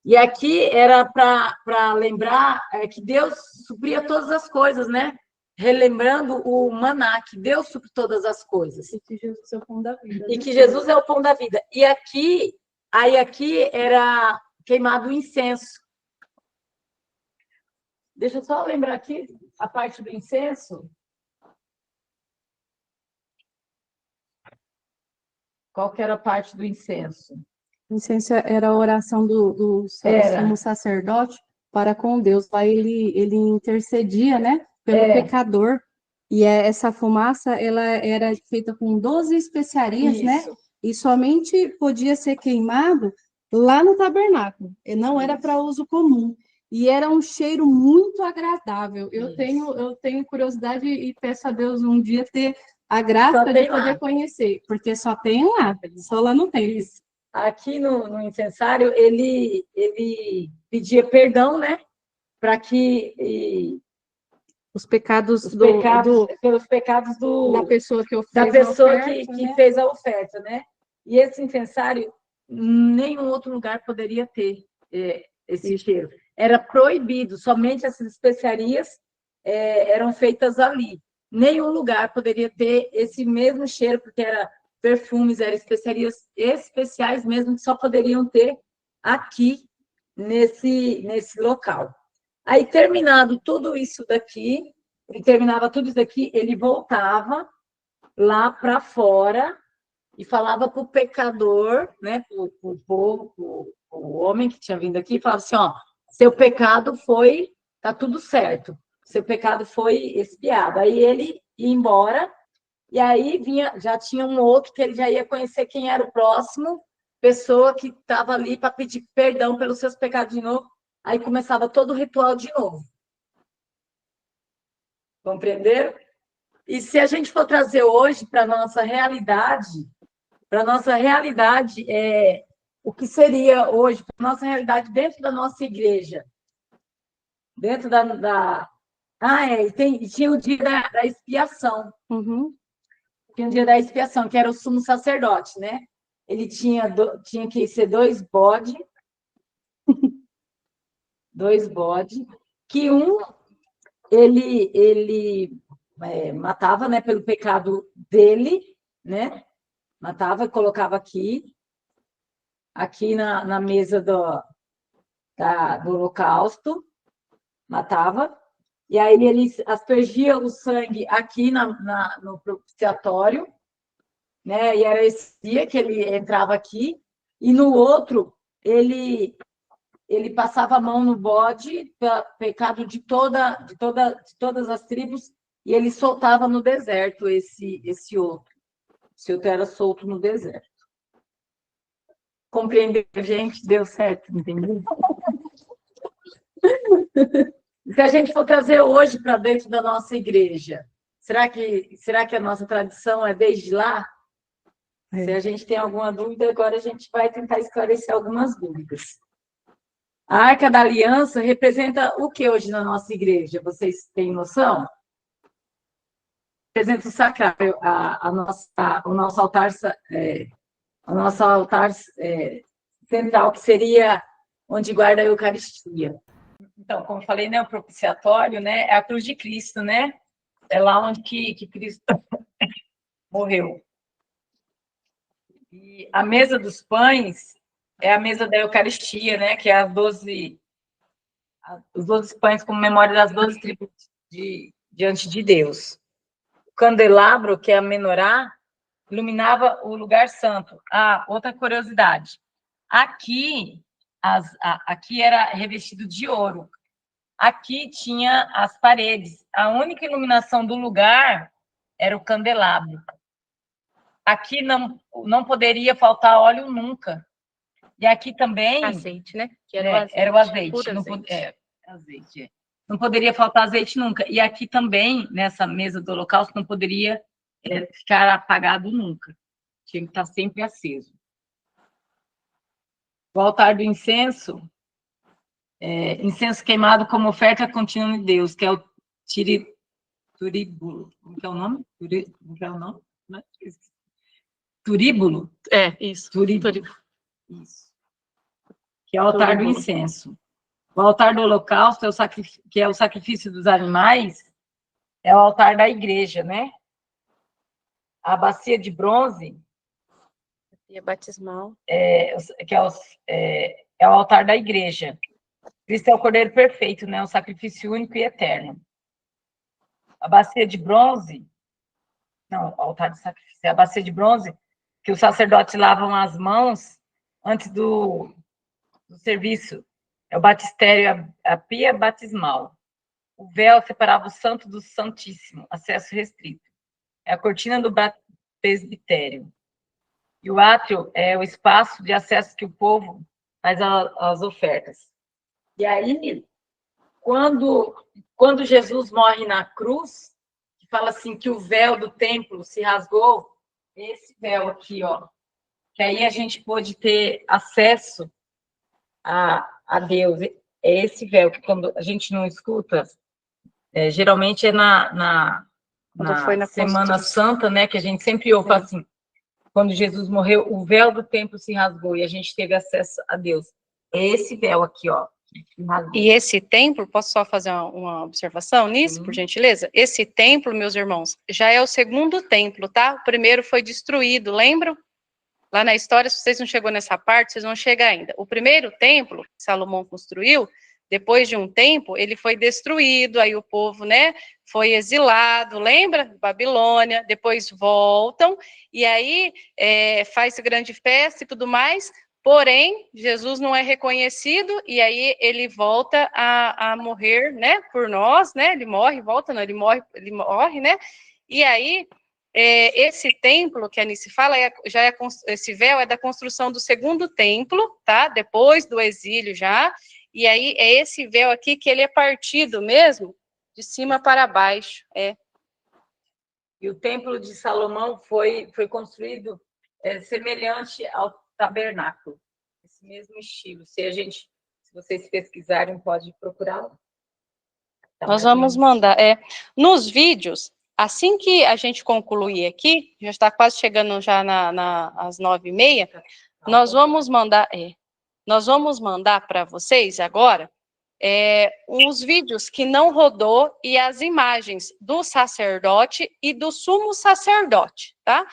E aqui era para lembrar que Deus supria todas as coisas, né? Relembrando o maná, que Deus supre todas as coisas. E que Jesus é o pão da vida. E que Jesus é o pão da vida. E aqui era queimado o incenso. Deixa eu só lembrar aqui a parte do incenso. Qual que era a parte do incenso? O incenso era a oração do sumo sacerdote para com Deus. Lá ele intercedia, né, pelo pecador. E essa fumaça ela era feita com 12 especiarias, né? E somente podia ser queimado lá no tabernáculo. E não era para uso comum. E era um cheiro muito agradável. Eu tenho curiosidade e peço a Deus um dia ter a graça de poder conhecer, porque só tem lá, só lá não tem isso. Aqui no incensário, ele pedia perdão, né? Para que os pecados pelos pecados da pessoa que fez a oferta, né? E esse incensário, nenhum outro lugar poderia ter esse cheiro. Era proibido, somente essas especiarias eram feitas ali. Nenhum lugar poderia ter esse mesmo cheiro, porque era perfumes, eram especiarias especiais mesmo, que só poderiam ter aqui, nesse local. Aí, terminado tudo isso daqui, ele voltava lá para fora e falava para o pecador, né, para o povo, o homem que tinha vindo aqui, falava assim, ó, seu pecado tá tudo certo, seu pecado foi expiado. Aí ele ia embora, e aí já tinha um outro que ele já ia conhecer quem era o próximo, pessoa que estava ali para pedir perdão pelos seus pecados de novo. Aí começava todo o ritual de novo. Compreenderam? E se a gente for trazer hoje para a nossa realidade, o que seria hoje, para a nossa realidade dentro da nossa igreja, dentro tinha o dia da expiação. Uhum. Tinha o dia da expiação, que era o sumo sacerdote, né? Ele tinha que ser 2 bodes, que ele matava, né, pelo pecado dele, né? Matava e colocava aqui na mesa do holocausto, matava, e aí ele aspergia o sangue aqui no propiciatório, né? E era esse dia que ele entrava aqui, e no outro ele passava a mão no bode, pecado de todas as tribos, e ele soltava no deserto esse outro. Esse outro era solto no deserto. Compreendeu, gente? Deu certo, entendeu? Se a gente for trazer hoje para dentro da nossa igreja, será que a nossa tradição é desde lá? Se a gente tem alguma dúvida, agora a gente vai tentar esclarecer algumas dúvidas. A Arca da Aliança representa o que hoje na nossa igreja? Vocês têm noção? Representa o sacrário, o nosso altar central, que seria onde guarda a Eucaristia. Então, como eu falei, né, o propiciatório, né, é a cruz de Cristo, né? É lá onde que Cristo morreu. E a mesa dos pães é a mesa da Eucaristia, né? Que é os 12 pães como memória das 12 tribos diante de Deus. O candelabro, que é a menorá, iluminava o lugar santo. Outra curiosidade. Aqui era revestido de ouro. Aqui tinha as paredes. A única iluminação do lugar era o candelabro. Aqui não poderia faltar óleo nunca. E aqui também... Azeite, né? Que era o azeite. Azeite. Não poderia faltar azeite nunca. E aqui também, nessa mesa do holocausto, não poderia ficar apagado nunca. Tinha que estar sempre aceso. O altar do incenso, incenso queimado como oferta contínua de Deus, que é o turíbulo. Como que é o nome? Turíbulo? Isso. Turíbulo. Isso. que é o altar do incenso. O altar do holocausto, que é o sacrifício dos animais, é o altar da igreja, né? A bacia de bronze, E batismal. é o altar da igreja. Cristo é o Cordeiro perfeito, né? O sacrifício único e eterno. A bacia de bronze, não, o altar de sacrifício, é a bacia de bronze que os sacerdotes lavam as mãos antes do serviço. É o batistério, a pia batismal. O véu separava o santo do santíssimo, acesso restrito. É a cortina do presbitério. E o átrio é o espaço de acesso que o povo faz às ofertas. E aí, quando Jesus morre na cruz, que fala assim que o véu do templo se rasgou, esse véu aqui, ó, que aí a gente pôde ter acesso a Deus. É esse véu que quando a gente não escuta, geralmente é na Semana Santa, né, que a gente sempre ouve assim, quando Jesus morreu, o véu do templo se rasgou e a gente teve acesso a Deus. É esse véu aqui, ó. E esse templo, posso só fazer uma observação nisso, por gentileza? Esse templo, meus irmãos, já é o segundo templo, tá? O primeiro foi destruído, lembram? Lá na história, se vocês não chegou nessa parte, vocês vão chegar ainda. O primeiro templo que Salomão construiu, depois de um tempo, ele foi destruído, aí o povo, né, foi exilado, lembra? Babilônia, depois voltam, e aí faz grande festa e tudo mais, porém, Jesus não é reconhecido, e aí ele volta a morrer, né, por nós, né, ele morre, volta, não, ele morre, né, e aí esse templo que a Anice fala, esse véu é da construção do segundo templo, tá? Depois do exílio já, e aí é esse véu aqui que ele é partido mesmo, de cima para baixo, E o templo de Salomão foi construído semelhante ao tabernáculo, esse mesmo estilo. Se vocês pesquisarem, pode procurar. Nós vamos mandar, nos vídeos, assim que a gente concluir aqui, já está quase chegando já às 9h30, nós vamos mandar para vocês agora os vídeos que não rodou e as imagens do sacerdote e do sumo sacerdote, tá?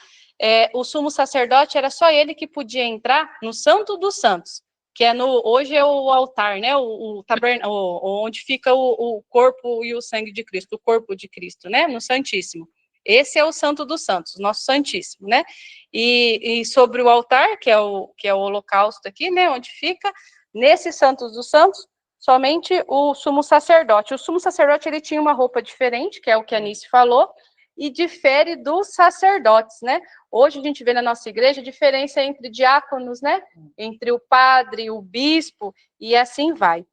O sumo sacerdote era só ele que podia entrar no Santo dos Santos, que hoje é o altar, né? O tabernáculo, onde fica o corpo e o sangue de Cristo, o corpo de Cristo, né? No Santíssimo. Esse é o Santo dos Santos, nosso Santíssimo, né? E sobre o altar, que é o holocausto aqui, né? Onde fica, nesse Santos dos Santos, somente o sumo sacerdote. O sumo sacerdote, ele tinha uma roupa diferente, que é o que a Anice falou, e difere dos sacerdotes, né? Hoje a gente vê na nossa igreja a diferença entre diáconos, né? Entre o padre, o bispo, e assim vai.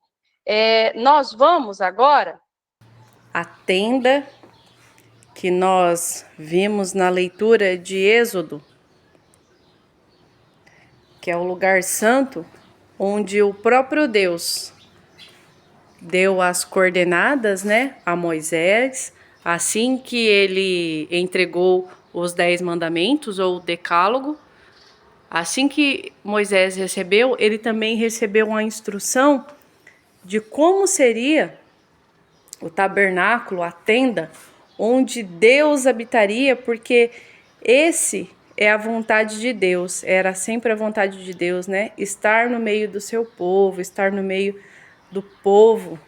Nós vamos agora à tenda que nós vimos na leitura de Êxodo, que é o lugar santo, onde o próprio Deus deu as coordenadas, né, a Moisés, assim que ele entregou os 10 mandamentos, ou o decálogo. Assim que Moisés recebeu, ele também recebeu uma instrução de como seria o tabernáculo, a tenda, onde Deus habitaria, porque esse é a vontade de Deus, era sempre a vontade de Deus, né? Estar no meio do seu povo, estar no meio do povo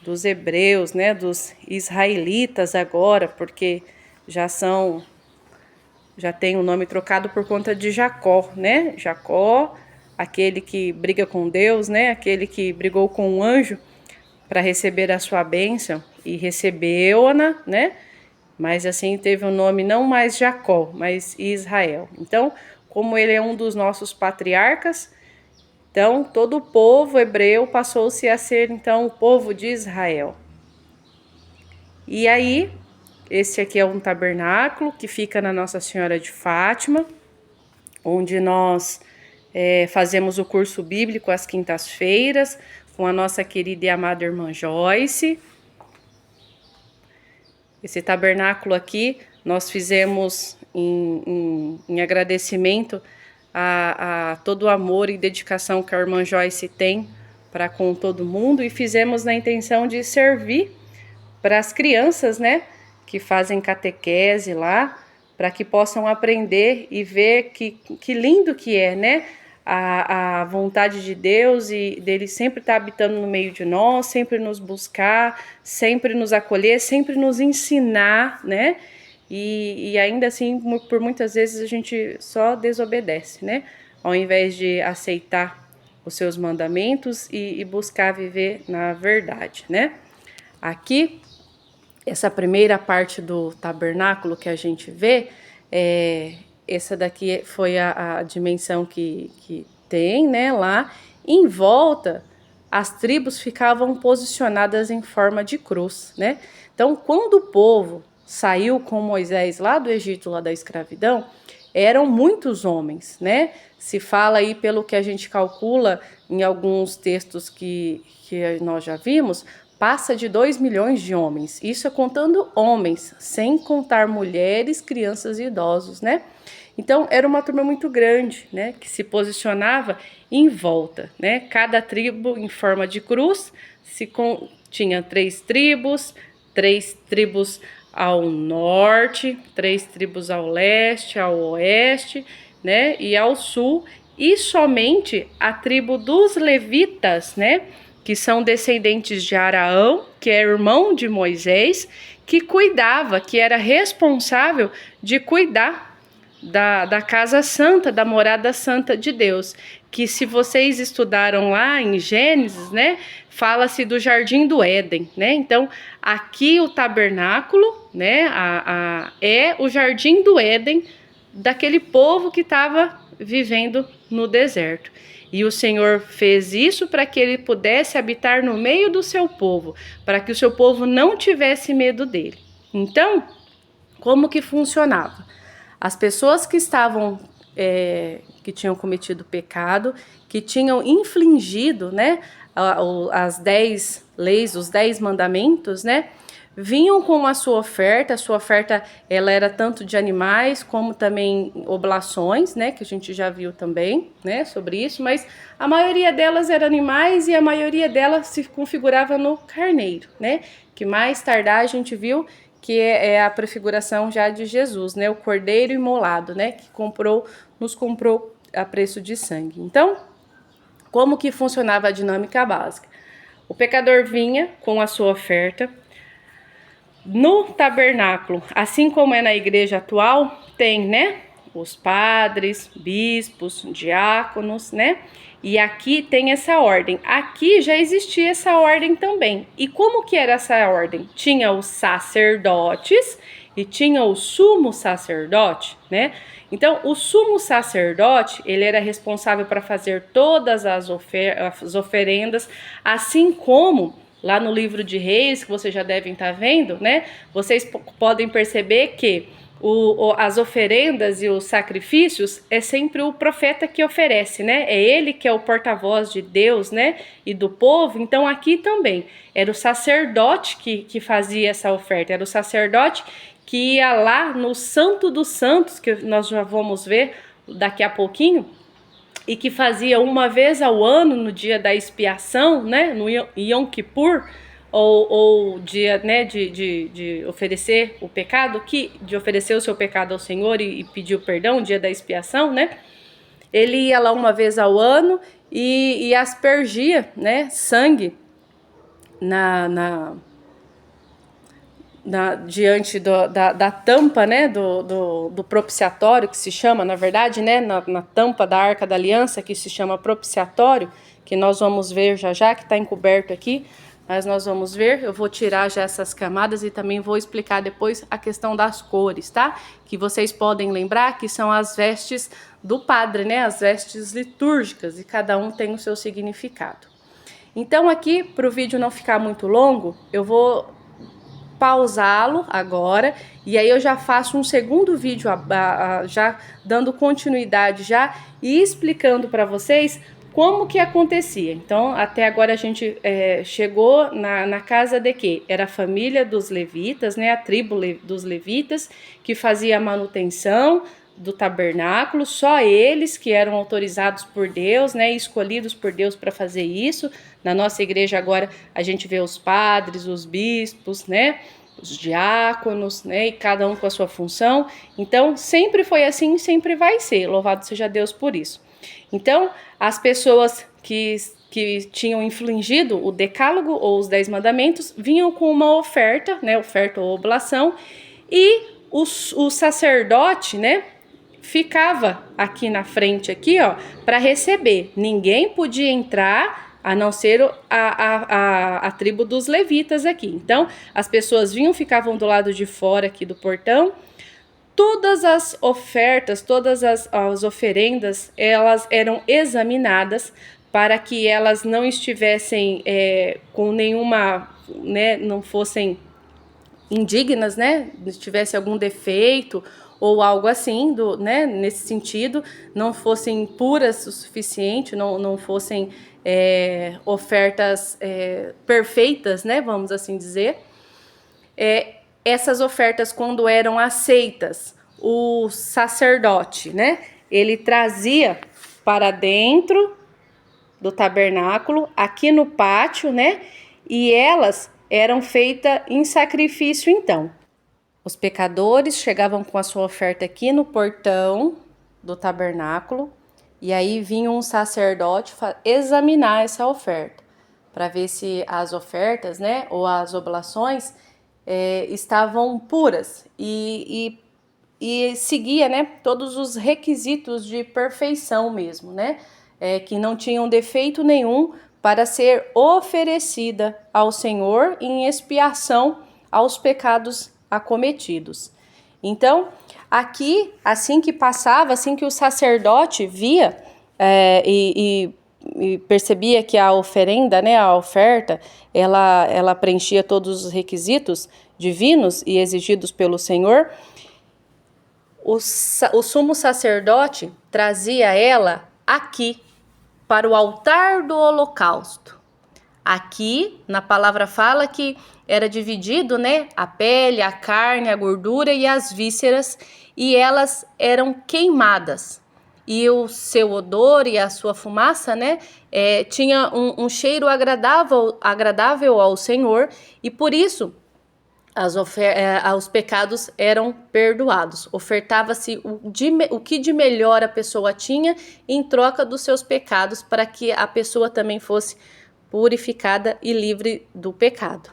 dos hebreus, né? Dos israelitas agora, porque já tem o nome trocado por conta de Jacó, né? Jacó, aquele que briga com Deus, né? Aquele que brigou com o anjo para receber a sua bênção e recebeu-na, né? Mas assim teve o nome não mais Jacó, mas Israel. Então, como ele é um dos nossos patriarcas, então todo o povo hebreu passou-se a ser então o povo de Israel. E aí, esse aqui é um tabernáculo que fica na Nossa Senhora de Fátima, onde nós fazemos o curso bíblico às quintas-feiras, com a nossa querida e amada irmã Joyce. Esse tabernáculo aqui nós fizemos em agradecimento a todo o amor e dedicação que a irmã Joyce tem para com todo mundo, e fizemos na intenção de servir para as crianças, né, que fazem catequese lá, para que possam aprender e ver que lindo que é, né, a vontade de Deus e dele sempre estar habitando no meio de nós, sempre nos buscar, sempre nos acolher, sempre nos ensinar, né, e ainda assim, por muitas vezes a gente só desobedece, né, ao invés de aceitar os seus mandamentos e buscar viver na verdade, né. Aqui, essa primeira parte do tabernáculo que a gente vê, essa daqui foi a dimensão que tem, né, lá. Em volta, as tribos ficavam posicionadas em forma de cruz, né? Então, quando o povo saiu com Moisés lá do Egito, lá da escravidão, eram muitos homens, né? Se fala aí, pelo que a gente calcula em alguns textos que nós já vimos, passa de 2 milhões de homens. Isso é contando homens, sem contar mulheres, crianças e idosos, né? Então, era uma turma muito grande, né, que se posicionava em volta, né? Cada tribo em forma de cruz, tinha 3 tribos ao norte, 3 tribos ao leste, ao oeste, né, e ao sul, e somente a tribo dos levitas, né, que são descendentes de Araão, que é irmão de Moisés, que cuidava, que era responsável de cuidar da casa santa, da morada santa de Deus, que se vocês estudaram lá em Gênesis, né, fala-se do Jardim do Éden, né, então aqui o tabernáculo, né, é o Jardim do Éden daquele povo que estava vivendo no deserto. E o Senhor fez isso para que ele pudesse habitar no meio do seu povo, para que o seu povo não tivesse medo dele. Então, como que funcionava? As pessoas que estavam, que tinham cometido pecado, que tinham infringido, né, as 10 leis, os 10 mandamentos, né, vinham com a sua oferta ela era tanto de animais como também oblações, né, que a gente já viu também, né, sobre isso, mas a maioria delas eram animais e a maioria delas se configurava no carneiro, né, que mais tardar a gente viu que é a prefiguração já de Jesus, né, o cordeiro imolado, né, que nos comprou a preço de sangue. Então, como que funcionava a dinâmica básica? O pecador vinha com a sua oferta. No tabernáculo, assim como é na igreja atual, tem, né, os padres, bispos, diáconos, né, e aqui tem essa ordem. Aqui já existia essa ordem também. E como que era essa ordem? Tinha os sacerdotes e tinha o sumo sacerdote, né? Então, o sumo sacerdote, ele era responsável para fazer todas as oferendas, assim como lá no livro de Reis, que vocês já devem estar vendo, né? Vocês podem perceber que as oferendas e os sacrifícios é sempre o profeta que oferece, né? É ele que é o porta-voz de Deus, né? E do povo. Então aqui também era o sacerdote que fazia essa oferta, era o sacerdote que ia lá no Santo dos Santos, que nós já vamos ver daqui a pouquinho, e que fazia uma vez ao ano, no dia da expiação, né? No Yom Kippur, ou dia, né, de oferecer o pecado, de oferecer o seu pecado ao Senhor e pedir o perdão, dia da expiação, né? Ele ia lá uma vez ao ano e aspergia, né, sangue diante da tampa, né, do propiciatório, que se chama, na verdade, né, na tampa da Arca da Aliança, que se chama propiciatório, que nós vamos ver já, que está encoberto aqui, mas nós vamos ver. Eu vou tirar já essas camadas e também vou explicar depois a questão das cores, tá? Que vocês podem lembrar que são as vestes do padre, né? As vestes litúrgicas, e cada um tem o seu significado. Então aqui, para o vídeo não ficar muito longo, eu vou pausá-lo agora, e aí eu já faço um segundo vídeo, já dando continuidade já e explicando para vocês como que acontecia. Então, até agora a gente chegou na casa de quê? Era a família dos levitas, né? A tribo dos levitas, que fazia a manutenção do tabernáculo, só eles que eram autorizados por Deus, né, escolhidos por Deus para fazer isso. Na nossa igreja agora a gente vê os padres, os bispos, né, os diáconos, né, e cada um com a sua função. Então, sempre foi assim, sempre vai ser. Louvado seja Deus por isso. Então, as pessoas que tinham infligido o decálogo ou os 10 mandamentos vinham com uma oferta, né, oferta ou oblação, e o sacerdote, né, ficava aqui na frente, aqui, ó, para receber. Ninguém podia entrar a não ser a tribo dos levitas aqui. Então, as pessoas vinham, ficavam do lado de fora aqui do portão. Todas as ofertas, todas as oferendas, elas eram examinadas para que elas não estivessem com nenhuma, né, não fossem indignas, né, se tivesse algum defeito ou algo assim, né, nesse sentido, não fossem puras o suficiente, não fossem ofertas perfeitas, né, vamos assim dizer. Essas ofertas, quando eram aceitas, o sacerdote, né, ele trazia para dentro do tabernáculo, aqui no pátio, né, e elas eram feitas em sacrifício, então. Os pecadores chegavam com a sua oferta aqui no portão do tabernáculo, e aí vinha um sacerdote examinar essa oferta, para ver se as ofertas, né, ou as oblações estavam puras e seguia, né, todos os requisitos de perfeição mesmo, né, que não tinham defeito nenhum para ser oferecida ao Senhor em expiação aos pecados acometidos. Então, aqui, assim que passava, assim que o sacerdote via e percebia que a oferenda, né, a oferta, ela preenchia todos os requisitos divinos e exigidos pelo Senhor, o sumo sacerdote trazia ela aqui, para o altar do holocausto. Aqui, na palavra fala que era dividido, né, a pele, a carne, a gordura e as vísceras, e elas eram queimadas. E o seu odor e a sua fumaça, né, tinha um cheiro agradável ao Senhor, e por isso os pecados eram perdoados. Ofertava-se o que de melhor a pessoa tinha em troca dos seus pecados, para que a pessoa também fosse purificada e livre do pecado.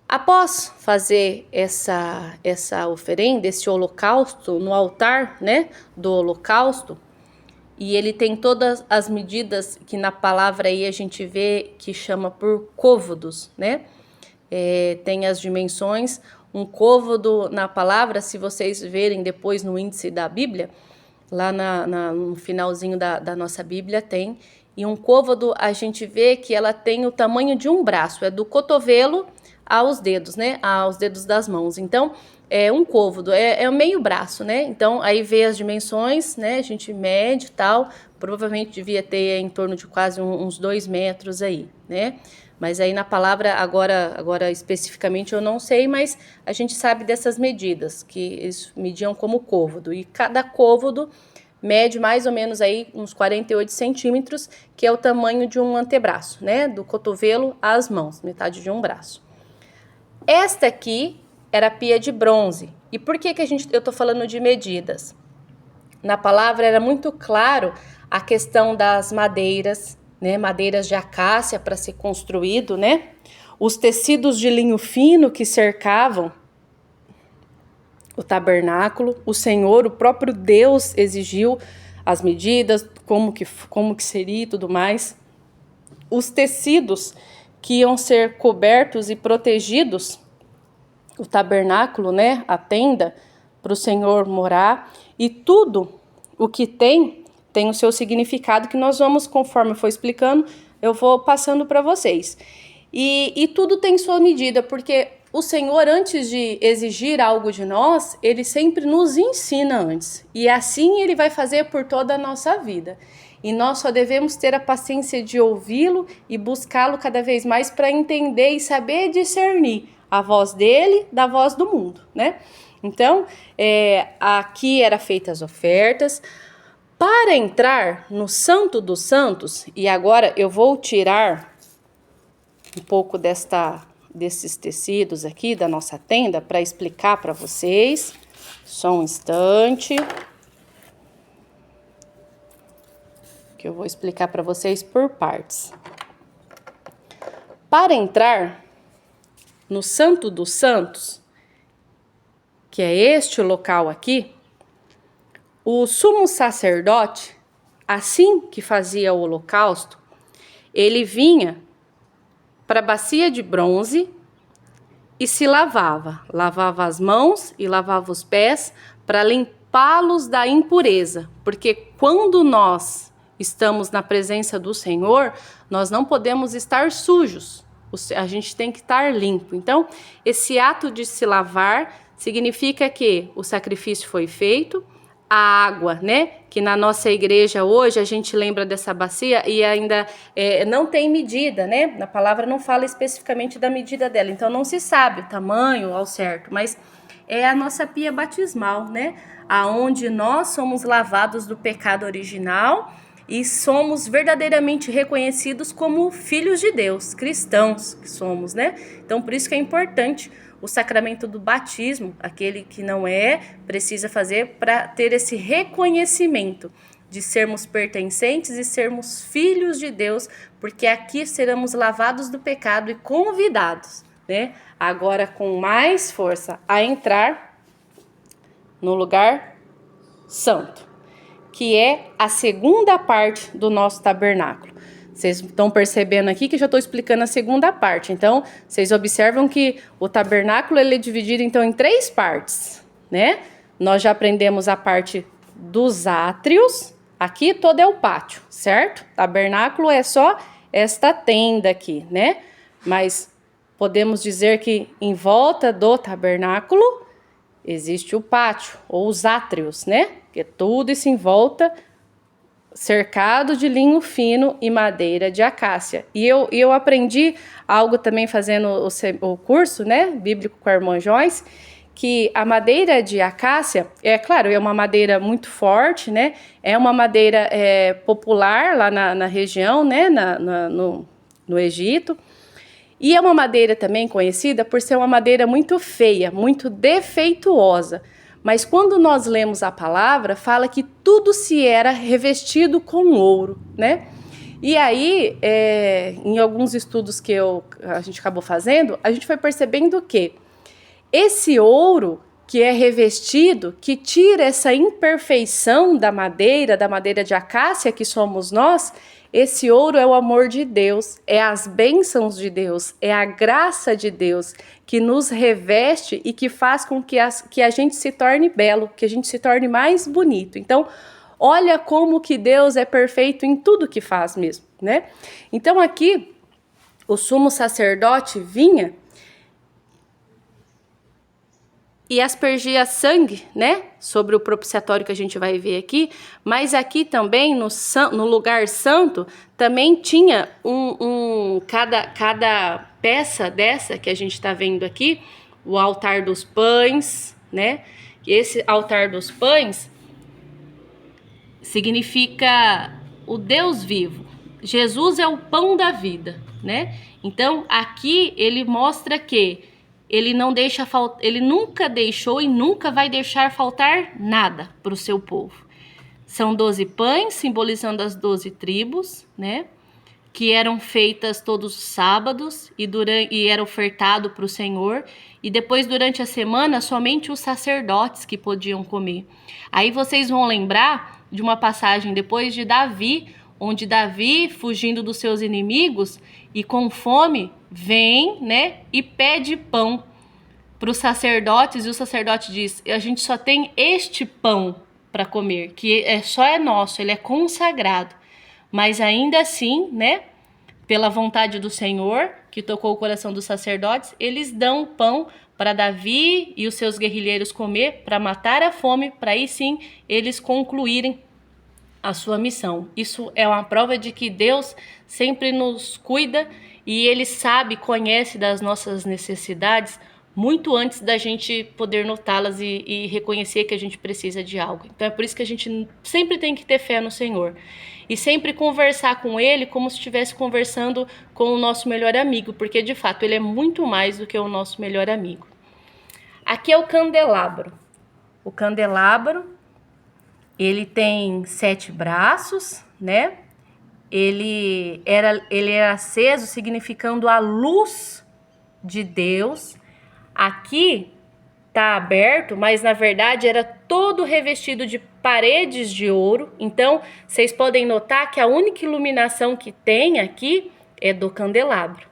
Após fazer essa oferenda, esse holocausto no altar, né, do holocausto, e ele tem todas as medidas que na palavra aí a gente vê que chama por côvados, né? Tem as dimensões. Um côvado na palavra, se vocês verem depois no índice da Bíblia, lá no finalzinho da nossa Bíblia tem, e um côvado a gente vê que ela tem o tamanho de um braço, do cotovelo aos dedos, né, aos dedos das mãos. Então, um côvado é meio braço, né, então aí vê as dimensões, né, a gente mede e tal, provavelmente devia ter em torno de quase uns 2 metros aí, né. Mas aí na palavra, agora especificamente eu não sei, mas a gente sabe dessas medidas, que eles mediam como côvado. E cada côvado mede mais ou menos aí uns 48 centímetros, que é o tamanho de um antebraço, né? Do cotovelo às mãos, metade de um braço. Esta aqui era a pia de bronze. E por que eu tô falando de medidas? Na palavra era muito claro a questão das madeiras, né, madeiras de acácia para ser construído, né? Os tecidos de linho fino que cercavam o tabernáculo. O Senhor, o próprio Deus, exigiu as medidas, como que seria e tudo mais. Os tecidos que iam ser cobertos e protegidos, o tabernáculo, né, a tenda, para o Senhor morar, e tudo o que tem o seu significado, que nós vamos, conforme eu for explicando, eu vou passando para vocês. E tudo tem sua medida, porque o Senhor, antes de exigir algo de nós, Ele sempre nos ensina antes. E assim Ele vai fazer por toda a nossa vida. E nós só devemos ter a paciência de ouvi-lo e buscá-lo cada vez mais para entender e saber discernir a voz dele da voz do mundo, né? Então, aqui era feitas as ofertas. Para entrar no Santo dos Santos, e agora eu vou tirar um pouco desses tecidos aqui da nossa tenda para explicar para vocês. Só um instante. Que eu vou explicar para vocês por partes. Para entrar no Santo dos Santos, que é este local aqui, o sumo sacerdote, assim que fazia o holocausto, ele vinha para a bacia de bronze e se lavava as mãos e lavava os pés para limpá-los da impureza, porque quando nós estamos na presença do Senhor, nós não podemos estar sujos, a gente tem que estar limpo. Então, esse ato de se lavar significa que o sacrifício foi feito, a água, né, que na nossa igreja hoje a gente lembra dessa bacia e ainda não tem medida, né, na palavra não fala especificamente da medida dela, então não se sabe o tamanho ao certo, mas é a nossa pia batismal, né, aonde nós somos lavados do pecado original e somos verdadeiramente reconhecidos como filhos de Deus, cristãos que somos, né, então por isso que é importante o sacramento do batismo, aquele que não precisa fazer para ter esse reconhecimento de sermos pertencentes e sermos filhos de Deus, porque aqui seremos lavados do pecado e convidados, né, agora com mais força a entrar no lugar santo, que é a segunda parte do nosso tabernáculo. Vocês estão percebendo aqui que eu já estou explicando a segunda parte. Então, vocês observam que o tabernáculo ele é dividido então em 3 partes, né? Nós já aprendemos a parte dos átrios. Aqui todo é o pátio, certo? Tabernáculo é só esta tenda aqui, né? Mas podemos dizer que em volta do tabernáculo existe o pátio ou os átrios, né? Que é tudo isso em volta, cercado de linho fino e madeira de acácia. E eu aprendi algo também fazendo o curso, né, bíblico com a irmã Joyce, que a madeira de acácia, claro, é uma madeira muito forte, né, é uma madeira popular lá na região, né, no Egito, e é uma madeira também conhecida por ser uma madeira muito feia, muito defeituosa. Mas quando nós lemos a palavra, fala que tudo se era revestido com ouro, né? E aí, em alguns estudos que a gente acabou fazendo, a gente foi percebendo que esse ouro que é revestido, que tira essa imperfeição da madeira de acácia que somos nós, esse ouro é o amor de Deus, é as bênçãos de Deus, é a graça de Deus que nos reveste e que faz com que a gente se torne belo, que a gente se torne mais bonito. Então, olha como que Deus é perfeito em tudo que faz mesmo, né? Então aqui, o sumo sacerdote vinha e aspergia sangue, né, sobre o propiciatório que a gente vai ver aqui, mas aqui também no lugar santo também tinha cada peça dessa que a gente está vendo aqui, o altar dos pães, né, e esse altar dos pães significa o Deus vivo. Jesus é o pão da vida, né, então aqui ele mostra que ele nunca deixou e nunca vai deixar faltar nada para o seu povo. São 12 pães, simbolizando as 12 tribos, né? Que eram feitas todos os sábados e era ofertado para o Senhor. E depois, durante a semana, somente os sacerdotes que podiam comer. Aí vocês vão lembrar de uma passagem depois de Davi, onde Davi, fugindo dos seus inimigos e com fome, vem, né, e pede pão para os sacerdotes, e o sacerdote diz: a gente só tem este pão para comer, que só é nosso, ele é consagrado. Mas ainda assim, né, pela vontade do Senhor, que tocou o coração dos sacerdotes, eles dão pão para Davi e os seus guerrilheiros comer, para matar a fome, para aí sim eles concluírem a sua missão. Isso é uma prova de que Deus sempre nos cuida e Ele sabe, conhece das nossas necessidades muito antes da gente poder notá-las e reconhecer que a gente precisa de algo. Então é por isso que a gente sempre tem que ter fé no Senhor. E sempre conversar com Ele como se estivesse conversando com o nosso melhor amigo, porque de fato Ele é muito mais do que o nosso melhor amigo. Aqui é o candelabro. O candelabro, ele tem 7 braços, né? Ele era aceso, significando a luz de Deus. Aqui está aberto, mas na verdade era todo revestido de paredes de ouro. Então, vocês podem notar que a única iluminação que tem aqui é do candelabro,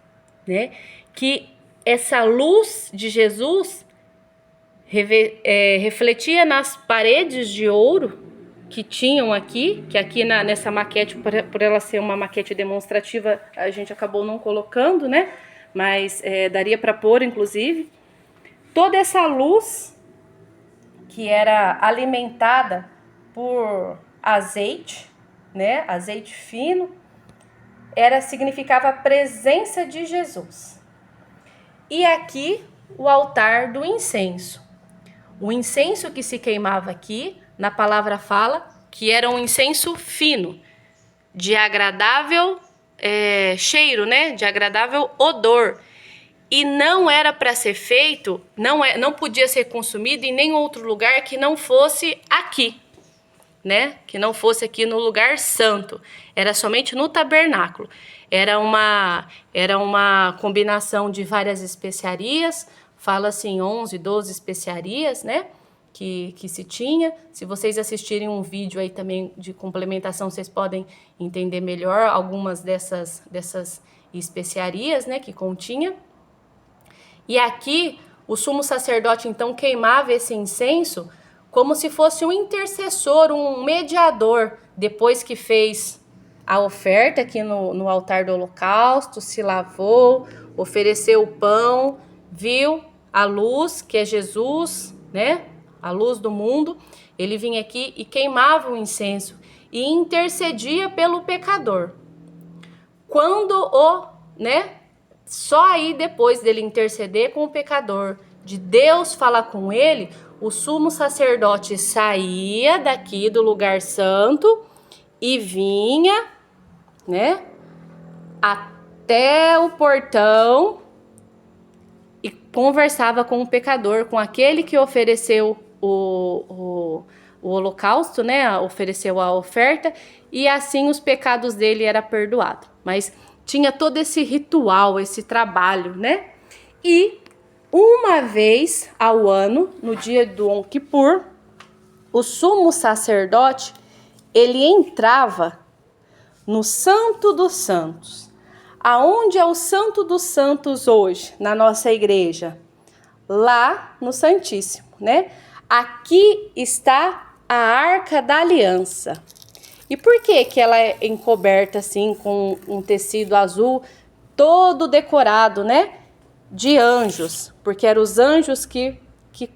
né? Que essa luz de Jesus refletia nas paredes de ouro que tinham aqui, que aqui nessa maquete, por ela ser uma maquete demonstrativa, a gente acabou não colocando, né? Mas daria para pôr, inclusive. Toda essa luz que era alimentada por azeite, né? Azeite fino, significava a presença de Jesus. E aqui o altar do incenso. O incenso que se queimava aqui, na palavra fala que era um incenso fino, de agradável cheiro, né? De agradável odor. E não era para ser feito, não podia ser consumido em nenhum outro lugar que não fosse aqui, né? Que não fosse aqui no lugar santo. Era somente no tabernáculo. Era uma combinação de várias especiarias, fala assim 11, 12 especiarias, né? Que se tinha. Se vocês assistirem um vídeo aí também de complementação, vocês podem entender melhor algumas dessas especiarias, né? Que continha. E aqui o sumo sacerdote então queimava esse incenso como se fosse um intercessor, um mediador, depois que fez a oferta aqui no altar do holocausto, se lavou, ofereceu o pão, viu a luz, que é Jesus, né? A luz do mundo. Ele vinha aqui e queimava o incenso e intercedia pelo pecador. Só aí depois dele interceder com o pecador, de Deus falar com ele, o sumo sacerdote saía daqui do lugar santo e vinha, né, até o portão e conversava com o pecador, com aquele que ofereceu o holocausto, né, ofereceu a oferta, e assim os pecados dele eram perdoados. Mas tinha todo esse ritual, esse trabalho, né? E uma vez ao ano, no dia do Yom Kippur, o sumo sacerdote, ele entrava no Santo dos Santos. Aonde é o Santo dos Santos hoje, na nossa igreja? Lá no Santíssimo, né? Aqui está a Arca da Aliança. E por que ela é encoberta assim com um tecido azul todo decorado, né? De anjos, porque eram os anjos que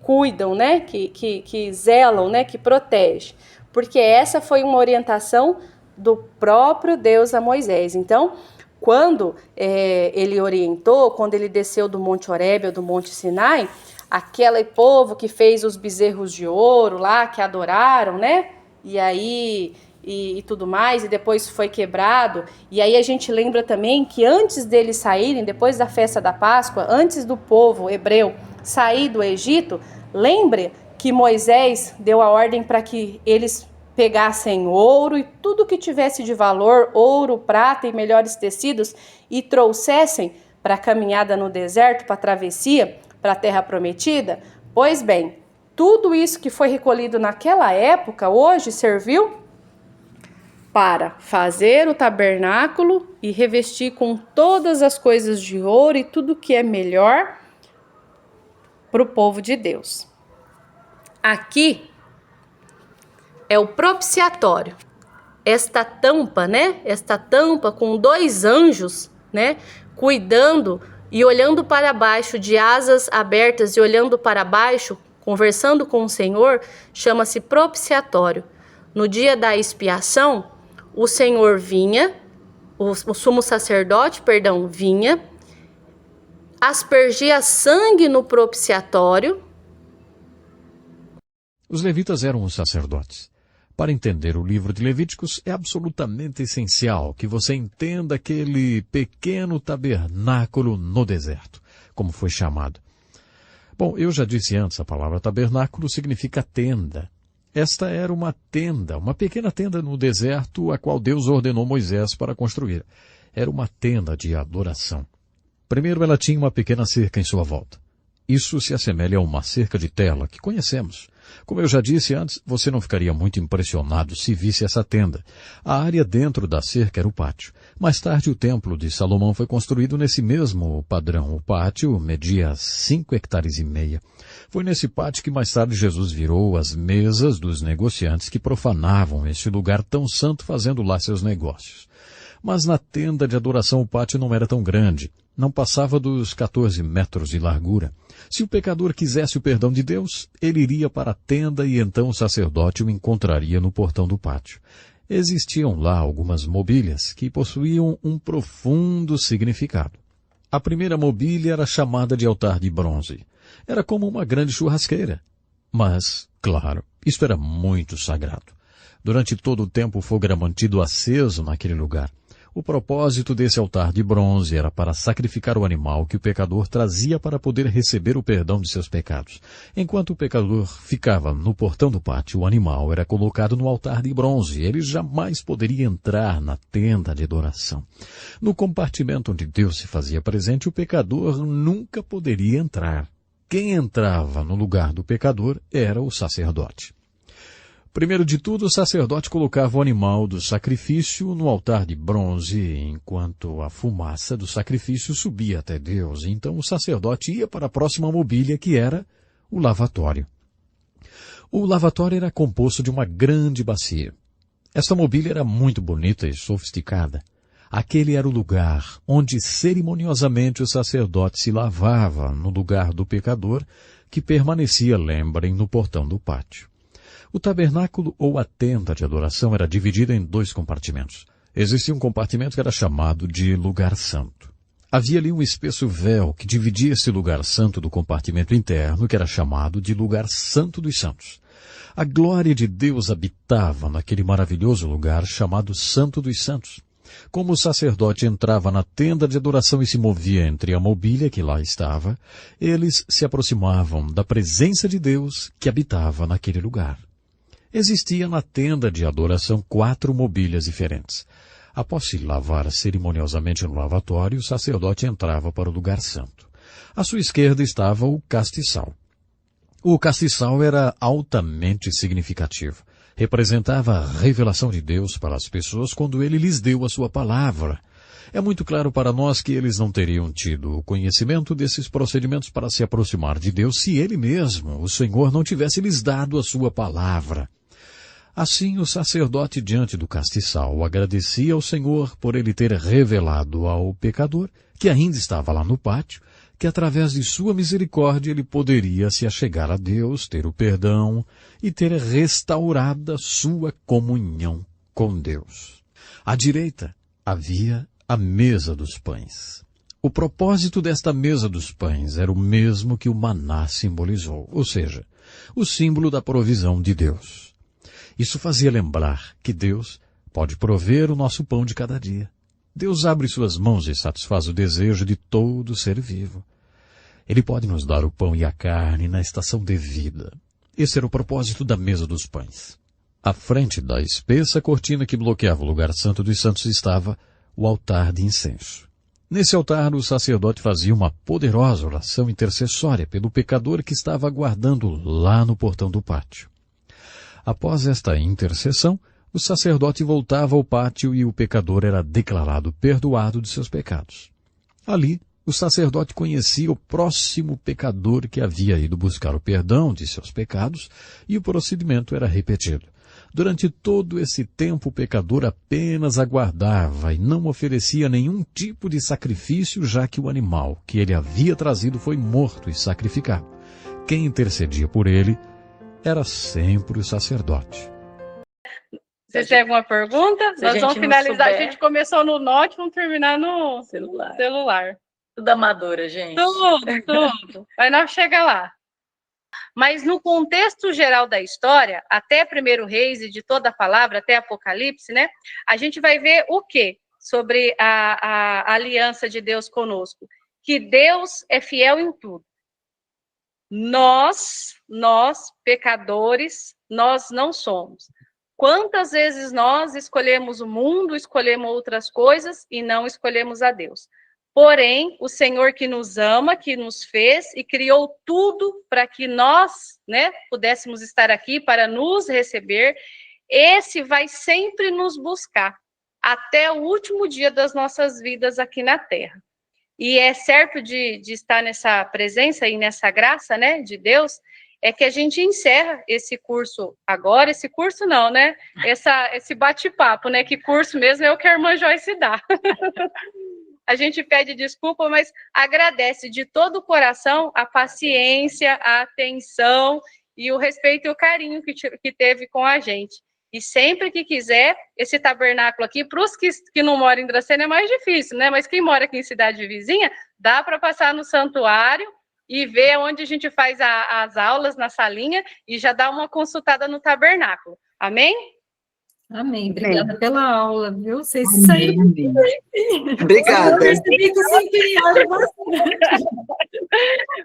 cuidam, né? Que zelam, né? Que protegem. Porque essa foi uma orientação do próprio Deus a Moisés. Então, quando ele orientou, quando ele desceu do Monte Horebe ou do Monte Sinai, aquele povo que fez os bezerros de ouro lá, que adoraram, né? E aí e tudo mais, e depois foi quebrado. E aí a gente lembra também que antes deles saírem, depois da festa da Páscoa, antes do povo hebreu sair do Egito, lembre que Moisés deu a ordem para que eles pegassem ouro e tudo que tivesse de valor, ouro, prata e melhores tecidos, e trouxessem para a caminhada no deserto, para a travessia, para a terra prometida. Pois bem, tudo isso que foi recolhido naquela época, hoje serviu para fazer o tabernáculo e revestir com todas as coisas de ouro e tudo que é melhor para o povo de Deus. Aqui é o propiciatório. Esta tampa, né? Esta tampa com 2 anjos, né? Cuidando e olhando para baixo, de asas abertas e olhando para baixo, conversando com o Senhor, chama-se propiciatório. No dia da expiação, o Senhor vinha, o sumo sacerdote, vinha, aspergia sangue no propiciatório. Os levitas eram os sacerdotes. Para entender o livro de Levíticos, é absolutamente essencial que você entenda aquele pequeno tabernáculo no deserto, como foi chamado. Bom, eu já disse antes, a palavra tabernáculo significa tenda. Esta era uma tenda, uma pequena tenda no deserto, a qual Deus ordenou Moisés para construir. Era uma tenda de adoração. Primeiro, ela tinha uma pequena cerca em sua volta. Isso se assemelha a uma cerca de tela que conhecemos. Como eu já disse antes, você não ficaria muito impressionado se visse essa tenda. A área dentro da cerca era o pátio. Mais tarde, o templo de Salomão foi construído nesse mesmo padrão. O pátio media 5,5 hectares. Foi nesse pátio que mais tarde Jesus virou as mesas dos negociantes que profanavam este lugar tão santo, fazendo lá seus negócios. Mas na tenda de adoração o pátio não era tão grande. Não passava dos 14 metros de largura. Se o pecador quisesse o perdão de Deus, ele iria para a tenda e então o sacerdote o encontraria no portão do pátio. Existiam lá algumas mobílias que possuíam um profundo significado. A primeira mobília era chamada de altar de bronze. Era como uma grande churrasqueira. Mas, claro, isto era muito sagrado. Durante todo o tempo o fogo era mantido aceso naquele lugar. O propósito desse altar de bronze era para sacrificar o animal que o pecador trazia para poder receber o perdão de seus pecados. Enquanto o pecador ficava no portão do pátio, o animal era colocado no altar de bronze. Ele jamais poderia entrar na tenda de adoração. No compartimento onde Deus se fazia presente, o pecador nunca poderia entrar. Quem entrava no lugar do pecador era o sacerdote. Primeiro de tudo, o sacerdote colocava o animal do sacrifício no altar de bronze, enquanto a fumaça do sacrifício subia até Deus. Então o sacerdote ia para a próxima mobília, que era o lavatório. O lavatório era composto de uma grande bacia. Esta mobília era muito bonita e sofisticada. Aquele era o lugar onde cerimoniosamente o sacerdote se lavava no lugar do pecador, que permanecia, lembrem, no portão do pátio. O tabernáculo ou a tenda de adoração era dividida em 2 compartimentos. Existia um compartimento que era chamado de lugar santo. Havia ali um espesso véu que dividia esse lugar santo do compartimento interno, que era chamado de lugar santo dos santos. A glória de Deus habitava naquele maravilhoso lugar chamado Santo dos Santos. Como o sacerdote entrava na tenda de adoração e se movia entre a mobília que lá estava, eles se aproximavam da presença de Deus que habitava naquele lugar. Existia na tenda de adoração 4 mobílias diferentes. Após se lavar cerimoniosamente no lavatório, o sacerdote entrava para o lugar santo. À sua esquerda estava o castiçal. O castiçal era altamente significativo. Representava a revelação de Deus para as pessoas quando ele lhes deu a sua palavra. É muito claro para nós que eles não teriam tido o conhecimento desses procedimentos para se aproximar de Deus se ele mesmo, o Senhor, não tivesse lhes dado a sua palavra. Assim, o sacerdote diante do castiçal agradecia ao Senhor por ele ter revelado ao pecador, que ainda estava lá no pátio, que através de sua misericórdia ele poderia se achegar a Deus, ter o perdão e ter restaurada sua comunhão com Deus. À direita havia a mesa dos pães. O propósito desta mesa dos pães era o mesmo que o maná simbolizou, ou seja, o símbolo da provisão de Deus. Isso fazia lembrar que Deus pode prover o nosso pão de cada dia. Deus abre suas mãos e satisfaz o desejo de todo ser vivo. Ele pode nos dar o pão e a carne na estação devida. Esse era o propósito da mesa dos pães. À frente da espessa cortina que bloqueava o lugar santo dos santos estava o altar de incenso. Nesse altar, o sacerdote fazia uma poderosa oração intercessória pelo pecador que estava aguardando lá no portão do pátio. Após esta intercessão, o sacerdote voltava ao pátio e o pecador era declarado perdoado de seus pecados. Ali, o sacerdote conhecia o próximo pecador que havia ido buscar o perdão de seus pecados e o procedimento era repetido. Durante todo esse tempo, o pecador apenas aguardava e não oferecia nenhum tipo de sacrifício, já que o animal que ele havia trazido foi morto e sacrificado. Quem intercedia por ele era sempre o sacerdote. Você tem alguma pergunta? Nós vamos finalizar. A gente começou no note, vamos terminar no celular. Tudo amadora, gente. Tudo. Mas nós chega lá. Mas no contexto geral da história, até 1 Reis e de toda a palavra, até Apocalipse, né? A gente vai ver o quê? Sobre a aliança de Deus conosco. Que Deus é fiel em tudo. Nós, pecadores, nós não somos. Quantas vezes nós escolhemos o mundo, escolhemos outras coisas e não escolhemos a Deus? Porém, o Senhor que nos ama, que nos fez e criou tudo para que nós, né, pudéssemos estar aqui para nos receber, esse vai sempre nos buscar até o último dia das nossas vidas aqui na Terra. E é certo de estar nessa presença e nessa graça, né, de Deus, é que a gente encerra esse curso agora, esse curso não, né, esse bate-papo, né, que curso mesmo é o que a irmã Joyce dá. A gente pede desculpa, mas agradece de todo o coração a paciência, a atenção e o respeito e o carinho que teve com a gente. E sempre que quiser, esse tabernáculo aqui, para os que não moram em Dracena é mais difícil, né? Mas quem mora aqui em cidade vizinha, dá para passar no santuário e ver onde a gente faz as aulas na salinha e já dá uma consultada no tabernáculo. Amém? Amém. Obrigada pela aula, viu? Vocês Amém, saíram. amém. Obrigada. Eu percebi que você queria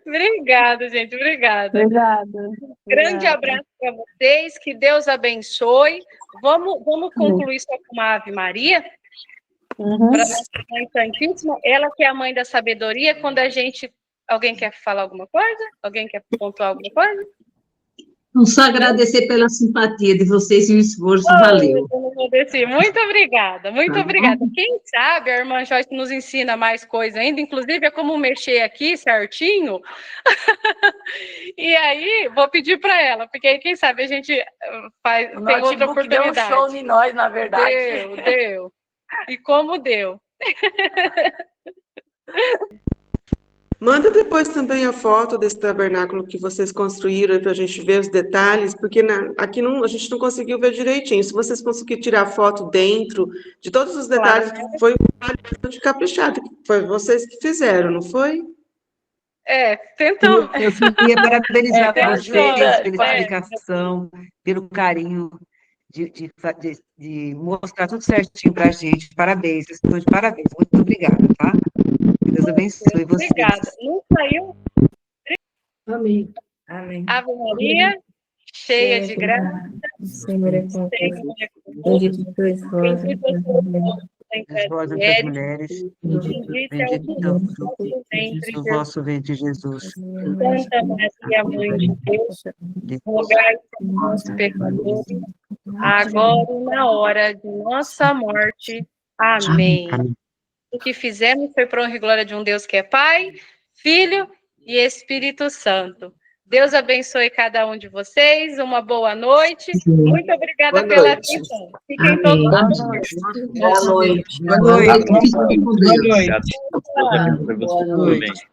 Obrigada, gente. Obrigada. Obrigada. Grande abraço para vocês, que Deus abençoe. Vamos concluir só com uma Ave Maria, para nossa Mãe Santíssima, ela que é a mãe da sabedoria. Quando a gente... Alguém quer falar alguma coisa? Alguém quer pontuar alguma coisa? Não só agradecer pela simpatia de vocês e o esforço, valeu. Muito obrigada, muito obrigada. Quem sabe a irmã Joyce nos ensina mais coisa ainda, inclusive é como mexer aqui certinho. E aí, vou pedir para ela, porque aí quem sabe a gente tem outra oportunidade. Deu um show em nós, na verdade. Deu. E como deu. Manda depois também a foto desse tabernáculo que vocês construíram para a gente ver os detalhes, porque aqui a gente não conseguiu ver direitinho. Se vocês conseguirem tirar foto dentro de todos os detalhes, claro. Foi um trabalho bastante caprichado. Foi vocês que fizeram, não foi? Tentou. Eu queria parabenizar vocês pela explicação, pelo carinho de mostrar tudo certinho para a gente. Parabéns, vocês estão de parabéns. Muito obrigada, tá? Deus abençoe vocês. Obrigada. Não saiu? Amém. Amém. Ave Maria, cheia de graça. Senhor é com Bendita As vós entre as mulheres, bendito é o fruto do vosso ventre, Jesus. Santa Maria, Mãe de Deus, rogai por nós, pecadores, agora e na hora de nossa morte. Amém. O que fizemos foi para honra e glória de um Deus que é Pai, Filho e Espírito Santo. Deus abençoe cada um de vocês, uma boa noite. Muito obrigada pela atenção. Fiquem todos bem. Boa noite. Boa noite. Boa noite. Boa noite.